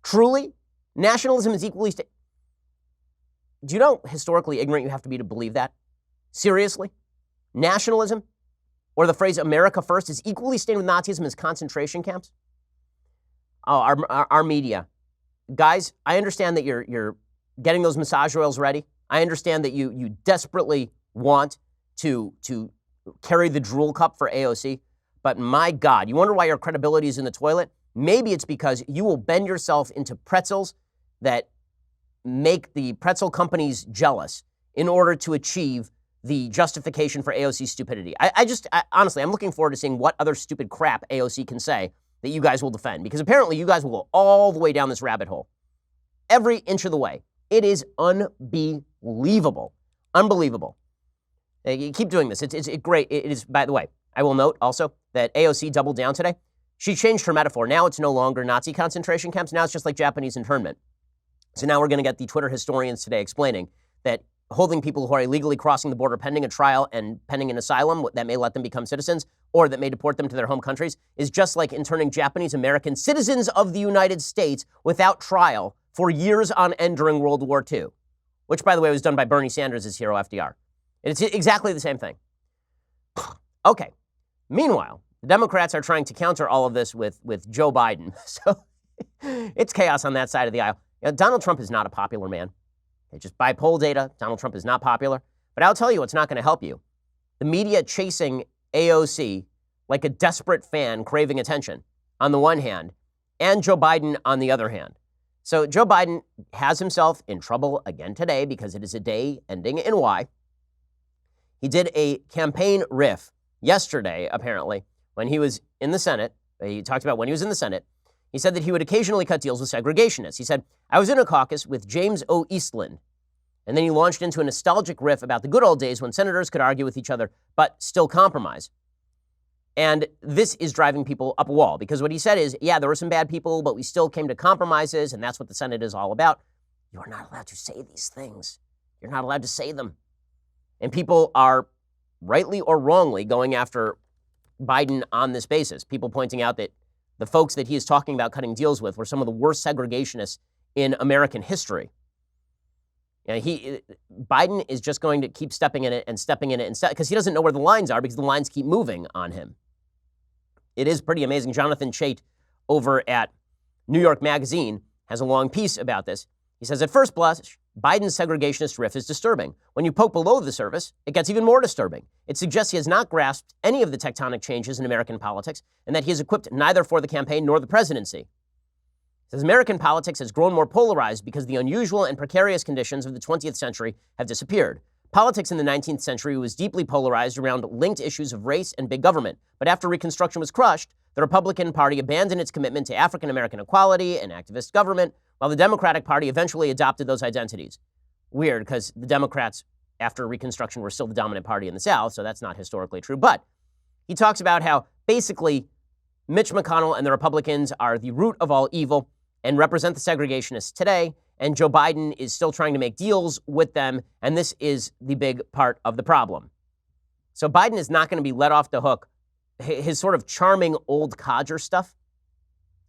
Truly? Nationalism is equally... Do you know how historically ignorant you have to be to believe that? Seriously? Nationalism, or the phrase America first, is equally stained with Nazism as concentration camps? Oh, our media. Guys, I understand that you're getting those massage oils ready. I understand that you desperately want to carry the drool cup for AOC. But my God, you wonder why your credibility is in the toilet? Maybe it's because you will bend yourself into pretzels that make the pretzel companies jealous in order to achieve the justification for AOC's stupidity. Honestly, I'm looking forward to seeing what other stupid crap AOC can say that you guys will defend, because apparently you guys will go all the way down this rabbit hole. Every inch of the way. It is unbelievable. Unbelievable. You keep doing this. It's great. It is, by the way, I will note also that AOC doubled down today. She changed her metaphor. Now it's no longer Nazi concentration camps. Now it's just like Japanese internment. So now we're going to get the Twitter historians today explaining that holding people who are illegally crossing the border pending a trial and pending an asylum that may let them become citizens or that may deport them to their home countries is just like interning Japanese American citizens of the United States without trial for years on end during World War II, which, by the way, was done by Bernie Sanders' hero, FDR. It's exactly the same thing. Okay. Meanwhile, the Democrats are trying to counter all of this with Joe Biden. So it's chaos on that side of the aisle. Donald Trump is not a popular man. Just by poll data, Donald Trump is not popular. But I'll tell you what's not going to help you. The media chasing AOC like a desperate fan craving attention on the one hand, and Joe Biden on the other hand. So Joe Biden has himself in trouble again today because it is a day ending in Y. He did a campaign riff yesterday, apparently, when he was in the Senate. He talked about when he was in the Senate. He said that he would occasionally cut deals with segregationists. He said, I was in a caucus with James O. Eastland. And then he launched into a nostalgic riff about the good old days when senators could argue with each other, but still compromise. And this is driving people up a wall because what he said is, yeah, there were some bad people, but we still came to compromises, and that's what the Senate is all about. You are not allowed to say these things. You're not allowed to say them. And people are rightly or wrongly going after Biden on this basis. People pointing out that the folks that he is talking about cutting deals with were some of the worst segregationists in American history. Biden is just going to keep stepping in it because he doesn't know where the lines are because the lines keep moving on him. It is pretty amazing. Jonathan Chait over at New York Magazine has a long piece about this. He says, at first blush, Biden's segregationist riff is disturbing. When you poke below the surface, it gets even more disturbing. It suggests he has not grasped any of the tectonic changes in American politics and that he is equipped neither for the campaign nor the presidency. He says American politics has grown more polarized because the unusual and precarious conditions of the 20th century have disappeared. Politics in the 19th century was deeply polarized around linked issues of race and big government. But after Reconstruction was crushed, the Republican Party abandoned its commitment to African-American equality and activist government, while the Democratic Party eventually adopted those identities. Weird, because the Democrats, after Reconstruction, were still the dominant party in the South, so that's not historically true. But he talks about how basically Mitch McConnell and the Republicans are the root of all evil and represent the segregationists today, and Joe Biden is still trying to make deals with them, and this is the big part of the problem. So Biden is not going to be let off the hook. His sort of charming old codger stuff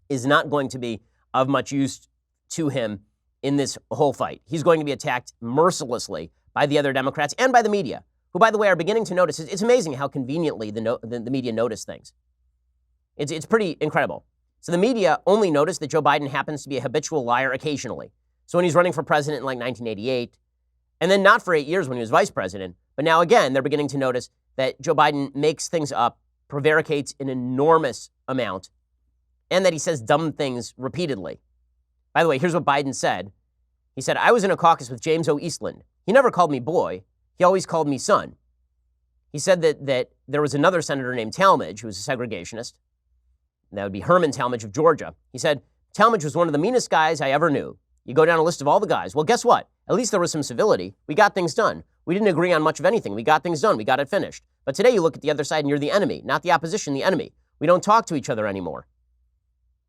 is not going to be of much use to him in this whole fight. He's going to be attacked mercilessly by the other Democrats and by the media, who, by the way, are beginning to notice. It's amazing how conveniently the media notice things. It's pretty incredible. So the media only noticed that Joe Biden happens to be a habitual liar occasionally. So when he's running for president in like 1988, and then not for 8 years when he was vice president, but now again, they're beginning to notice that Joe Biden makes things up, prevaricates an enormous amount, and that he says dumb things repeatedly. By the way, here's what Biden said. He said, I was in a caucus with James O. Eastland. He never called me boy. He always called me son. He said that there was another senator named Talmadge who was a segregationist. That would be Herman Talmadge of Georgia. He said, Talmadge was one of the meanest guys I ever knew. You go down a list of all the guys. Well, guess what? At least there was some civility. We got things done. We didn't agree on much of anything. We got things done. We got it finished. But today you look at the other side and you're the enemy, not the opposition, the enemy. We don't talk to each other anymore.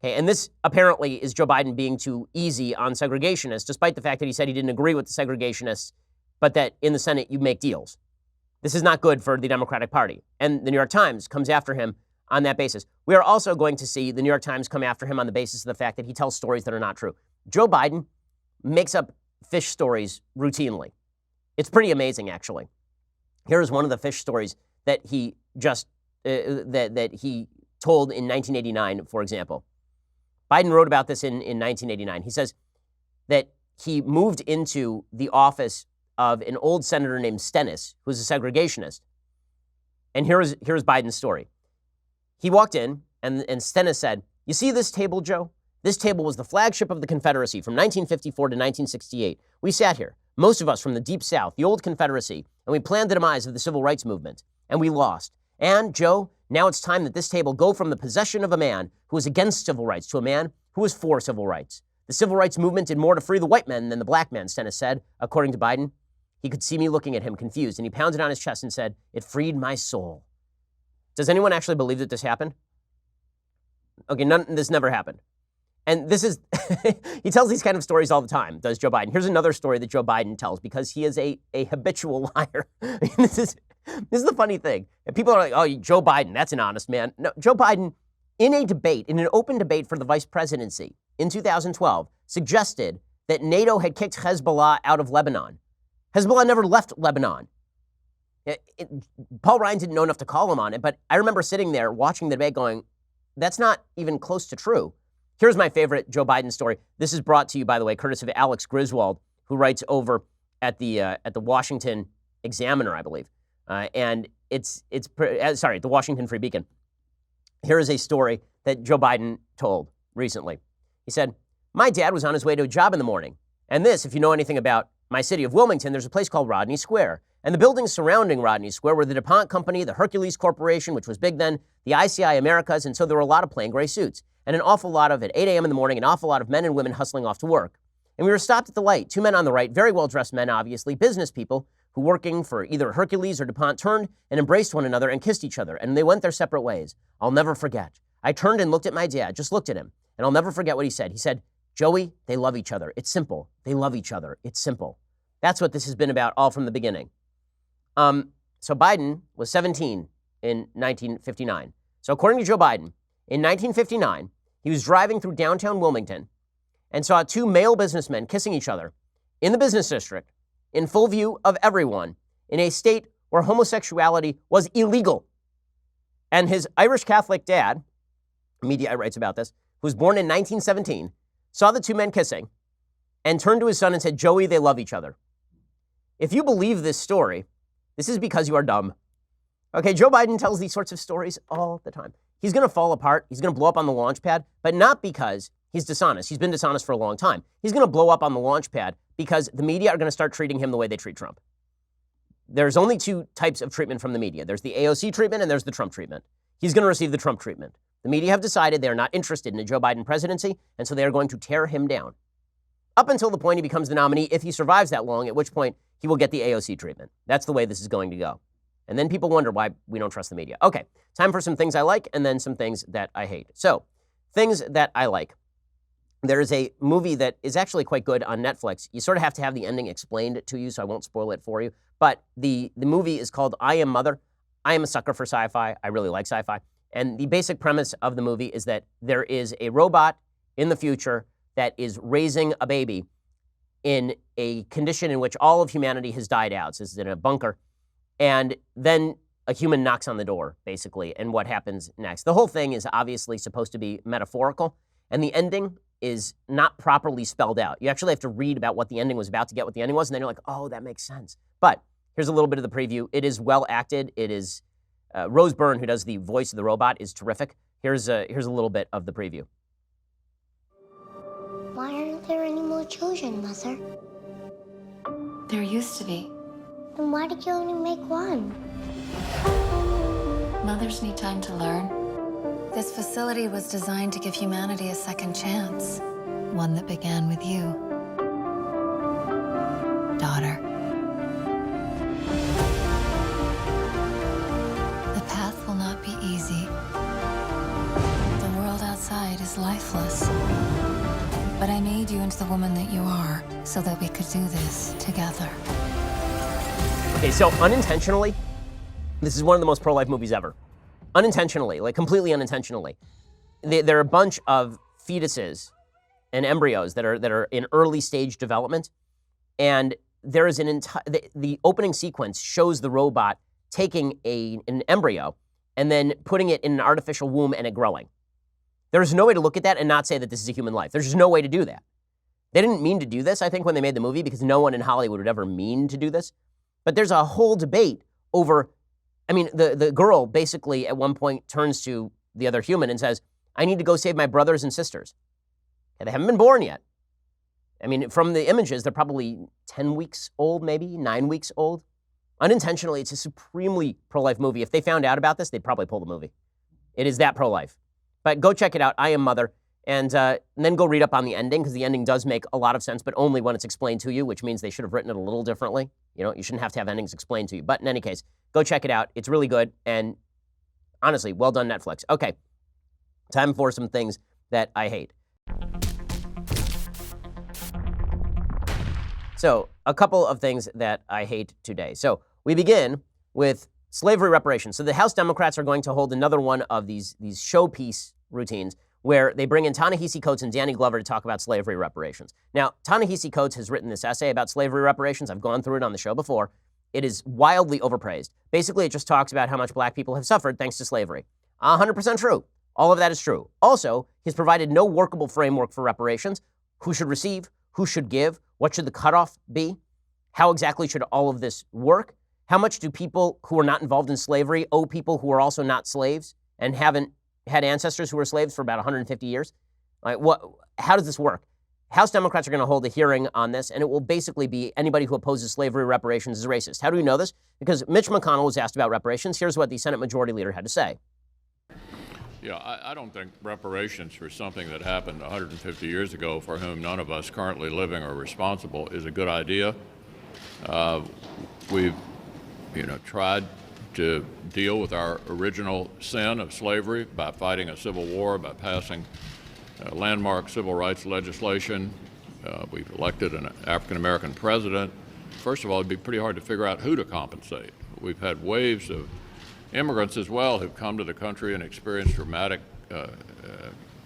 Okay, and this apparently is Joe Biden being too easy on segregationists, despite the fact that he said he didn't agree with the segregationists, but that in the Senate you make deals. This is not good for the Democratic Party. And the New York Times comes after him on that basis. We are also going to see the New York Times come after him on the basis of the fact that he tells stories that are not true. Joe Biden makes up fish stories routinely. It's pretty amazing, actually. Here's one of the fish stories that he just that he told in 1989, for example. Biden wrote about this in 1989. He says that he moved into the office of an old senator named Stennis, who's a segregationist. And here's Biden's story. He walked in, and Stennis said, "You see this table, Joe? This table was the flagship of the Confederacy from 1954 to 1968. We sat here, most of us from the Deep South, the old Confederacy, and we planned the demise of the Civil Rights Movement. And we lost. And, Joe, now it's time that this table go from the possession of a man who was against civil rights to a man who was for civil rights. The Civil Rights Movement did more to free the white men than the black men," Stennis said, according to Biden. He could see me looking at him confused, and he pounded on his chest and said, "It freed my soul." Does anyone actually believe that this happened? Okay, this never happened. And this is, he tells these kind of stories all the time, does Joe Biden. Here's another story that Joe Biden tells because he is a habitual liar. This is the funny thing. And people are like, oh, Joe Biden, that's an honest man. No, Joe Biden, in a debate, in an open debate for the vice presidency in 2012, suggested that NATO had kicked Hezbollah out of Lebanon. Hezbollah never left Lebanon. Paul Ryan didn't know enough to call him on it, but I remember sitting there watching the debate going, that's not even close to true. Here's my favorite Joe Biden story. This is brought to you, by the way, courtesy of Alex Griswold, who writes over at the Washington Examiner, I believe, and the Washington Free Beacon. Here is a story that Joe Biden told recently. He said, "My dad was on his way to a job in the morning, and this, if you know anything about my city of Wilmington, there's a place called Rodney Square, and the buildings surrounding Rodney Square were the DuPont Company, the Hercules Corporation, which was big then, the ICI Americas, and so there were a lot of plain gray suits. And an awful lot of, at 8 a.m. in the morning, an awful lot of men and women hustling off to work. And we were stopped at the light. 2 men on the right, very well-dressed men, obviously, business people, who working for either Hercules or DuPont turned and embraced one another and kissed each other, and they went their separate ways. I'll never forget. I turned and looked at my dad, just looked at him, and I'll never forget what he said. He said, 'Joey, they love each other. It's simple. They love each other. It's simple.' That's what this has been about all from the beginning." So Biden was 17 in 1959. So according to Joe Biden, in 1959, he was driving through downtown Wilmington and saw 2 male businessmen kissing each other in the business district in full view of everyone in a state where homosexuality was illegal. And his Irish Catholic dad, media writes about this, who was born in 1917, saw the 2 men kissing and turned to his son and said, "Joey, they love each other." If you believe this story, this is because you are dumb. Okay, Joe Biden tells these sorts of stories all the time. He's going to fall apart. He's going to blow up on the launch pad, but not because he's dishonest. He's been dishonest for a long time. He's going to blow up on the launch pad because the media are going to start treating him the way they treat Trump. There's only 2 types of treatment from the media. There's the AOC treatment and there's the Trump treatment. He's going to receive the Trump treatment. The media have decided they're not interested in a Joe Biden presidency, and so they are going to tear him down. Up until the point he becomes the nominee, if he survives that long, at which point he will get the AOC treatment. That's the way this is going to go. And then people wonder why we don't trust the media. Okay, time for some things I like and then some things that I hate. So, things that I like. There is a movie that is actually quite good on Netflix. You sort of have to have the ending explained to you, so I won't spoil it for you. But the movie is called I Am Mother. I am a sucker for sci-fi. I really like sci-fi. And the basic premise of the movie is that there is a robot in the future that is raising a baby in a condition in which all of humanity has died out. So it's in a bunker. And then a human knocks on the door, basically, and what happens next. The whole thing is obviously supposed to be metaphorical, and the ending is not properly spelled out. You actually have to read about what the ending was about to get what the ending was, and then you're like, oh, that makes sense. But here's a little bit of the preview. It is well acted. It is Rose Byrne, who does the voice of the robot, is terrific. Here's a little bit of the preview. Why aren't there any more children, Mother? There used to be. Then why did you only make one? Mothers need time to learn. This facility was designed to give humanity a second chance. One that began with you. Daughter. The path will not be easy. The world outside is lifeless. But I made you into the woman that you are so that we could do this together. Okay, so unintentionally, this is one of the most pro-life movies ever. unintentionally, like completely unintentionally. There are a bunch of fetuses and embryos that are in early stage development, and there is the opening sequence shows the robot taking an embryo and then putting it in an artificial womb and it growing. There's no way to look at that and not say that this is a human life. There's just no way to do that. They didn't mean to do this, I think, when they made the movie, because no one in Hollywood would ever mean to do this. But there's a whole debate over, I mean, the girl basically at one point turns to the other human and says, I need to go save my brothers and sisters. And they haven't been born yet. I mean, from the images, they're probably 10 weeks old, maybe 9 weeks old. Unintentionally, it's a supremely pro-life movie. If they found out about this, they'd probably pull the movie. It is that pro-life. But go check it out. I Am Mother. And then go read up on the ending, because the ending does make a lot of sense, but only when it's explained to you, which means they should have written it a little differently. You know, you shouldn't have to have endings explained to you. But in any case, go check it out. It's really good. And honestly, well done, Netflix. Okay, time for some things that I hate. So a couple of things that I hate today. So we begin with slavery reparations. So the House Democrats are going to hold another one of these showpiece routines where they bring in Ta-Nehisi Coates and Danny Glover to talk about slavery reparations. Now, Ta-Nehisi Coates has written this essay about slavery reparations. I've gone through it on the show before. It is wildly overpraised. Basically, it just talks about how much black people have suffered thanks to slavery. 100% true. All of that is true. Also, he's provided no workable framework for reparations. Who should receive? Who should give? What should the cutoff be? How exactly should all of this work? How much do people who are not involved in slavery owe people who are also not slaves and haven't had ancestors who were slaves for about 150 years? How does this work? House Democrats are going to hold a hearing on this, and it will basically be anybody who opposes slavery reparations is racist. How do we know this? Because Mitch McConnell was asked about reparations. Here's what the Senate Majority Leader had to say. Yeah, I don't think reparations for something that happened 150 years ago, for whom none of us currently living are responsible, is a good idea. We've, tried to deal with our original sin of slavery by fighting a civil war, by passing landmark civil rights legislation. We've elected an African-American president. First of all, it'd be pretty hard to figure out who to compensate. We've had waves of immigrants as well who've come to the country and experienced dramatic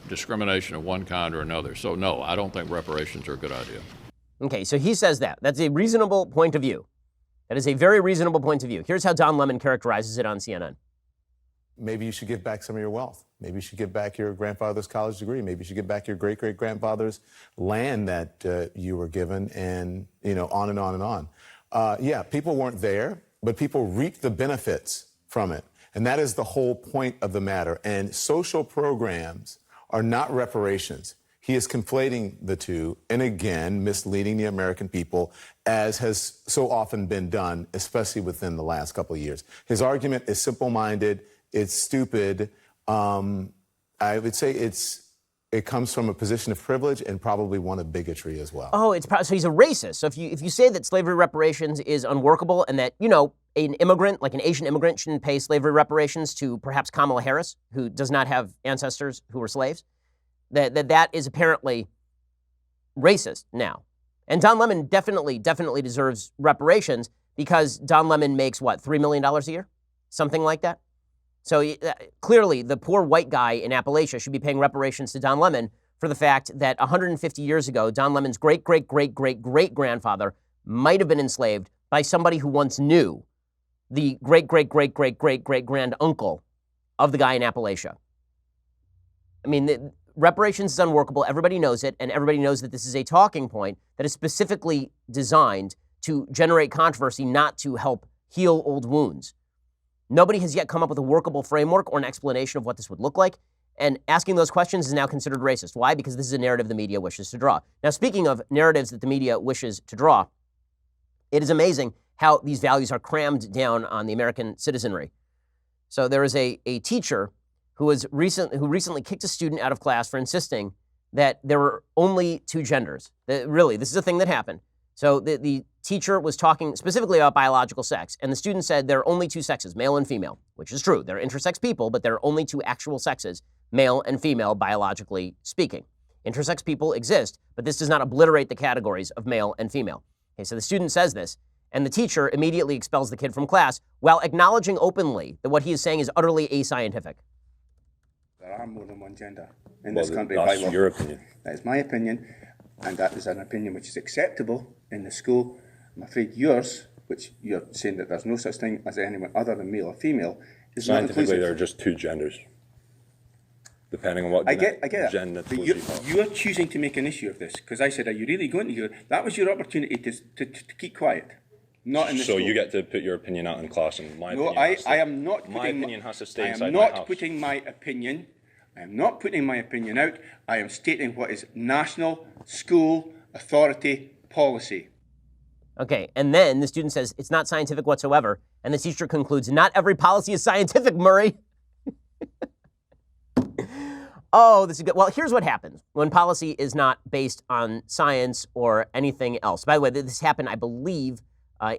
discrimination of one kind or another. So no, I don't think reparations are a good idea. Okay, so he says that. That's a reasonable point of view. That is a very reasonable point of view. Here's how Don Lemon characterizes it on CNN. Maybe you should give back some of your wealth. Maybe you should give back your grandfather's college degree. Maybe you should give back your great-great-grandfather's land that you were given, and, on and on and on. Yeah, people weren't there, but people reaped the benefits from it. And that is the whole point of the matter. And social programs are not reparations. He is conflating the two and, again, misleading the American people, as has so often been done, especially within the last couple of years. His argument is simple-minded. It's stupid. I would say it comes from a position of privilege and probably one of bigotry as well. Oh, so he's a racist. So if you say that slavery reparations is unworkable and that, an immigrant, like an Asian immigrant, shouldn't pay slavery reparations to perhaps Kamala Harris, who does not have ancestors who were slaves, that is apparently racist now. And Don Lemon definitely deserves reparations, because Don Lemon makes, $3 million a year? Something like that. So clearly, the poor white guy in Appalachia should be paying reparations to Don Lemon for the fact that 150 years ago, Don Lemon's great-great-great-great-great-grandfather might have been enslaved by somebody who once knew the great-great-great-great-great-great-grand-uncle of the guy in Appalachia. I mean, reparations is unworkable. Everybody knows it, and everybody knows that this is a talking point that is specifically designed to generate controversy, not to help heal old wounds. Nobody has yet come up with a workable framework or an explanation of what this would look like, and asking those questions is now considered racist. Why? Because this is a narrative the media wishes to draw. Now, speaking of narratives that the media wishes to draw, it is amazing how these values are crammed down on the American citizenry. So there is a teacher who recently kicked a student out of class for insisting that there were only two genders. Really, this is a thing that happened. So the teacher was talking specifically about biological sex, and the student said there are only two sexes, male and female, which is true. They're intersex people, but there are only two actual sexes, male and female, biologically speaking. Intersex people exist, but this does not obliterate the categories of male and female. Okay, so the student says this, And the teacher immediately expels the kid from class while acknowledging openly that what he is saying is utterly ascientific. There are more than one gender in this country. That's your opinion. That is my opinion, and that is an opinion which is acceptable in the school. I'm afraid yours, which you're saying that there's no such thing as anyone other than male or female, is not inclusive. Scientifically, there are just two genders, depending on what I get gender. But you're choosing to make an issue of this, because I said, are you really going to hear? That was your opportunity to keep quiet. Not in the school. So you get to put your opinion out in class, and my opinion. No, I am not. My opinion has to stay inside my house. I am not putting my opinion. I am not putting my opinion out. I am stating what is national school authority policy. Okay, and then the student says it's not scientific whatsoever, and the teacher concludes, not every policy is scientific, Murray. Oh, this is good. Well, here's what happens when policy is not based on science or anything else. By the way, this happened, I believe,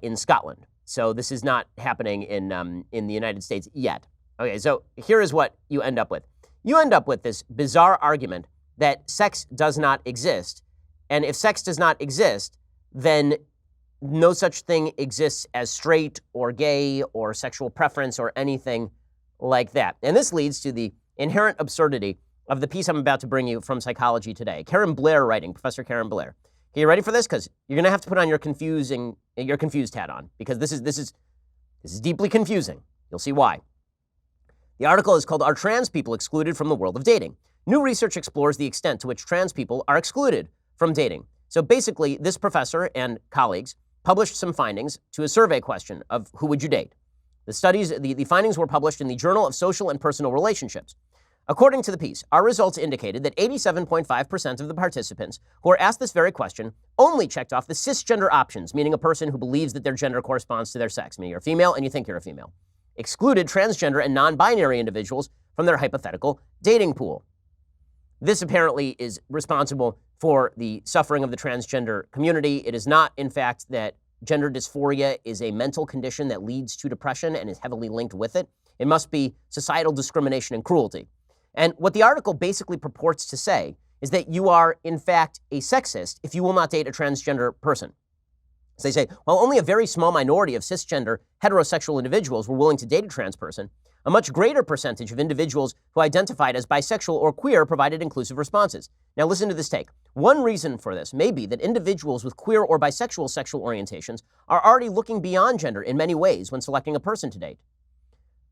in Scotland. So this is not happening in the United States yet. Okay, so here is what you end up with. You end up with this bizarre argument that sex does not exist. And if sex does not exist, then no such thing exists as straight or gay or sexual preference or anything like that. And this leads to the inherent absurdity of the piece I'm about to bring you from Psychology Today. Karen Blair writing, Professor Karen Blair. Okay, you ready for this? Because you're going to have to put on your confused hat on, because this is deeply confusing. You'll see why. The article is called, Are Trans People Excluded from the World of Dating? New research explores the extent to which trans people are excluded from dating. So basically, this professor and colleagues published some findings to a survey question of who would you date. The findings were published in the Journal of Social and Personal Relationships. According to the piece, our results indicated that 87.5% of the participants who were asked this very question only checked off the cisgender options, meaning a person who believes that their gender corresponds to their sex, meaning you're a female and you think you're a female, excluded transgender and non-binary individuals from their hypothetical dating pool. This apparently is responsible for the suffering of the transgender community. It is not, in fact, that gender dysphoria is a mental condition that leads to depression and is heavily linked with it. It must be societal discrimination and cruelty. And what the article basically purports to say is that you are, in fact, a sexist if you will not date a transgender person. So they say, while only a very small minority of cisgender heterosexual individuals were willing to date a trans person, a much greater percentage of individuals who identified as bisexual or queer provided inclusive responses. Now listen to this take. One reason for this may be that individuals with queer or bisexual sexual orientations are already looking beyond gender in many ways when selecting a person to date.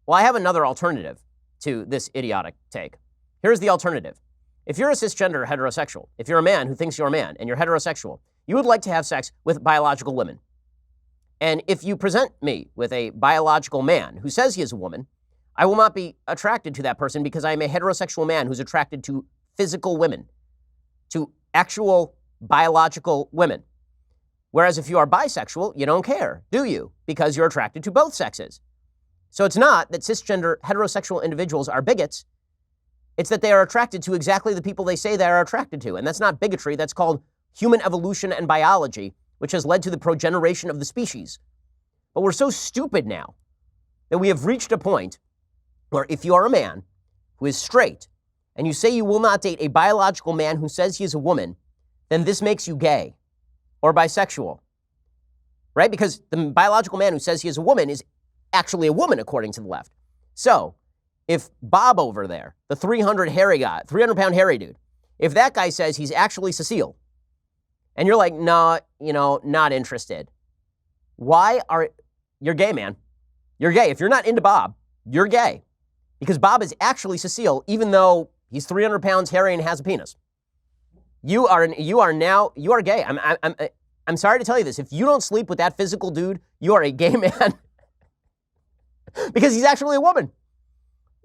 Well, I have another alternative to this idiotic take. Here's the alternative. If you're a cisgender heterosexual, if you're a man who thinks you're a man and you're heterosexual, you would like to have sex with biological women. And if you present me with a biological man who says he is a woman, I will not be attracted to that person because I am a heterosexual man who's attracted to physical women, to actual biological women. Whereas if you are bisexual, you don't care, do you? Because you're attracted to both sexes. So it's not that cisgender heterosexual individuals are bigots. It's that they are attracted to exactly the people they say they are attracted to. And that's not bigotry. That's called human evolution and biology, which has led to the progeneration of the species. But we're so stupid now that we have reached a point where if you are a man who is straight and you say you will not date a biological man who says he is a woman, then this makes you gay or bisexual, right? Because the biological man who says he is a woman is actually a woman, according to the left. So if Bob over there, the 300-pound hairy dude, if that guy says he's actually Cecile, and you're like, no, not interested. You're gay, man. You're gay. If you're not into Bob, you're gay. Because Bob is actually Cecile, even though he's 300 pounds hairy and has a penis. You are gay. I'm sorry to tell you this. If you don't sleep with that physical dude, you are a gay man. Because he's actually a woman.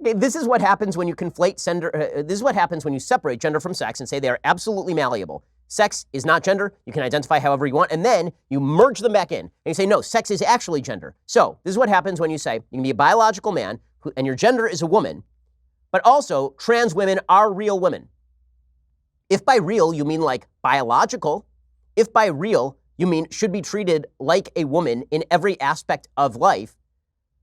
Okay, this is what happens when you conflate gender. This is what happens when you separate gender from sex and say they are absolutely malleable. Sex is not gender. You can identify however you want. And then you merge them back in. And you say, no, sex is actually gender. So this is what happens when you say you can be a biological man and your gender is a woman, but also trans women are real women. If by real you mean like biological, if by real you mean should be treated like a woman in every aspect of life,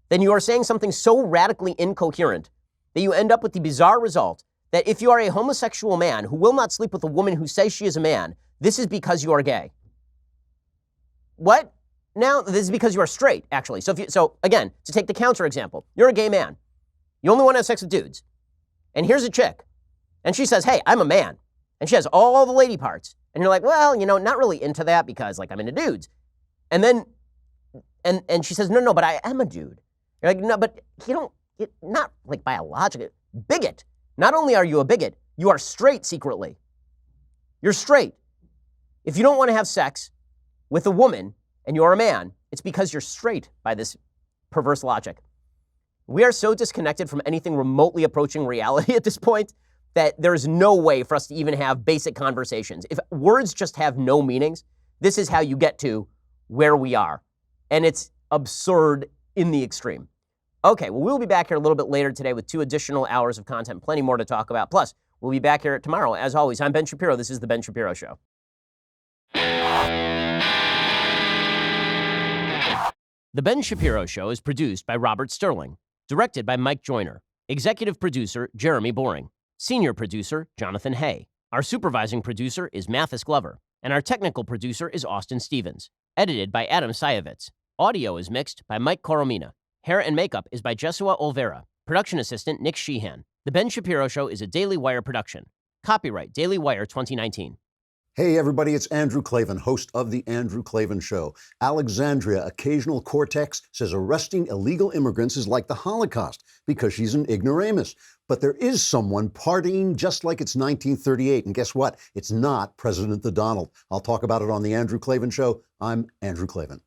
then you are saying something so radically incoherent that you end up with the bizarre result that if you are a homosexual man who will not sleep with a woman who says she is a man, this is because you are gay. What? now this is because you are straight, actually. So again, to take the counter example, you're a gay man. You only want to have sex with dudes. And here's a chick. And she says, hey, I'm a man. And she has all the lady parts. And you're like, well, not really into that because I'm into dudes. And then, and she says, no, but I am a dude. You're like, no, but not like biologically. Bigot. Not only are you a bigot, you are straight secretly. You're straight. If you don't want to have sex with a woman and you're a man, it's because you're straight by this perverse logic. We are so disconnected from anything remotely approaching reality at this point that there is no way for us to even have basic conversations. If words just have no meanings, this is how you get to where we are. And it's absurd in the extreme. Okay, well, we'll be back here a little bit later today with 2 additional hours of content, plenty more to talk about. Plus, we'll be back here tomorrow. As always, I'm Ben Shapiro. This is The Ben Shapiro Show. The Ben Shapiro Show is produced by Robert Sterling, directed by Mike Joyner, executive producer Jeremy Boring, senior producer Jonathan Hay. Our supervising producer is Mathis Glover, and our technical producer is Austin Stevens, edited by Adam Sayevitz. Audio is mixed by Mike Coromina. Hair and makeup is by Jesua Olvera. Production assistant Nick Sheehan. The Ben Shapiro Show is a Daily Wire production. Copyright Daily Wire 2019. Hey everybody, it's Andrew Klavan, host of The Andrew Klavan Show. Alexandria Occasional-Cortex says arresting illegal immigrants is like the Holocaust because she's an ignoramus. But there is someone partying just like it's 1938. And guess what? It's not President the Donald. I'll talk about it on The Andrew Klavan Show. I'm Andrew Klavan.